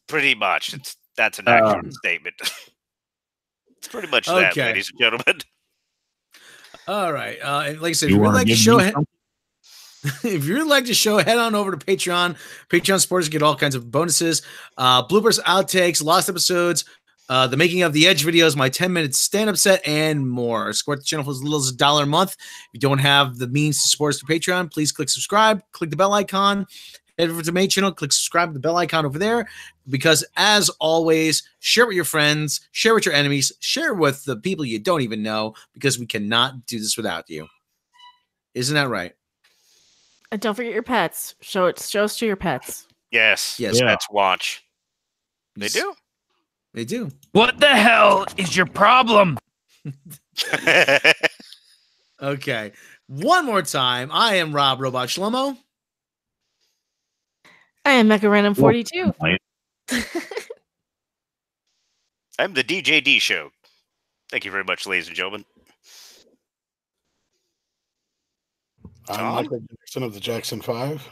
Speaker 8: Pretty much. That's an accurate statement. It's pretty much that, ladies and gentlemen.
Speaker 10: All right. And like I said, if you would like the show, if you like the show, head on over to Patreon. Patreon supporters get all kinds of bonuses, bloopers, outtakes, lost episodes, the making of the Edge videos, my 10-minute stand-up set, and more. Support the channel for as little as $1 a month. If you don't have the means to support us through Patreon, please click subscribe, click the bell icon, head over to the main channel, click subscribe to the bell icon over there. Because as always, share with your friends, share with your enemies, share with the people you don't even know, because we cannot do this without you. Isn't that right?
Speaker 3: And don't forget your pets. Show us to your pets.
Speaker 8: Yes. Pets watch. They do.
Speaker 10: They do.
Speaker 6: What the hell is your problem?
Speaker 10: Okay. One more time. I am Rob Robot Shlomo.
Speaker 3: I am Mecha Random 42.
Speaker 8: I'm the DJD show. Thank you very much, ladies and gentlemen.
Speaker 5: I'm Michael Jackson of the Jackson 5.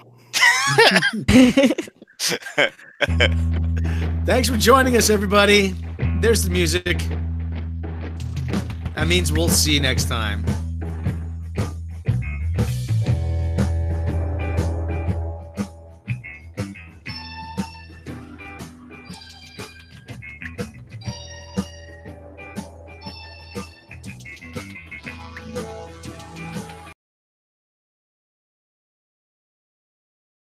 Speaker 10: Thanks for joining us, everybody. There's the music. That means we'll see you next time.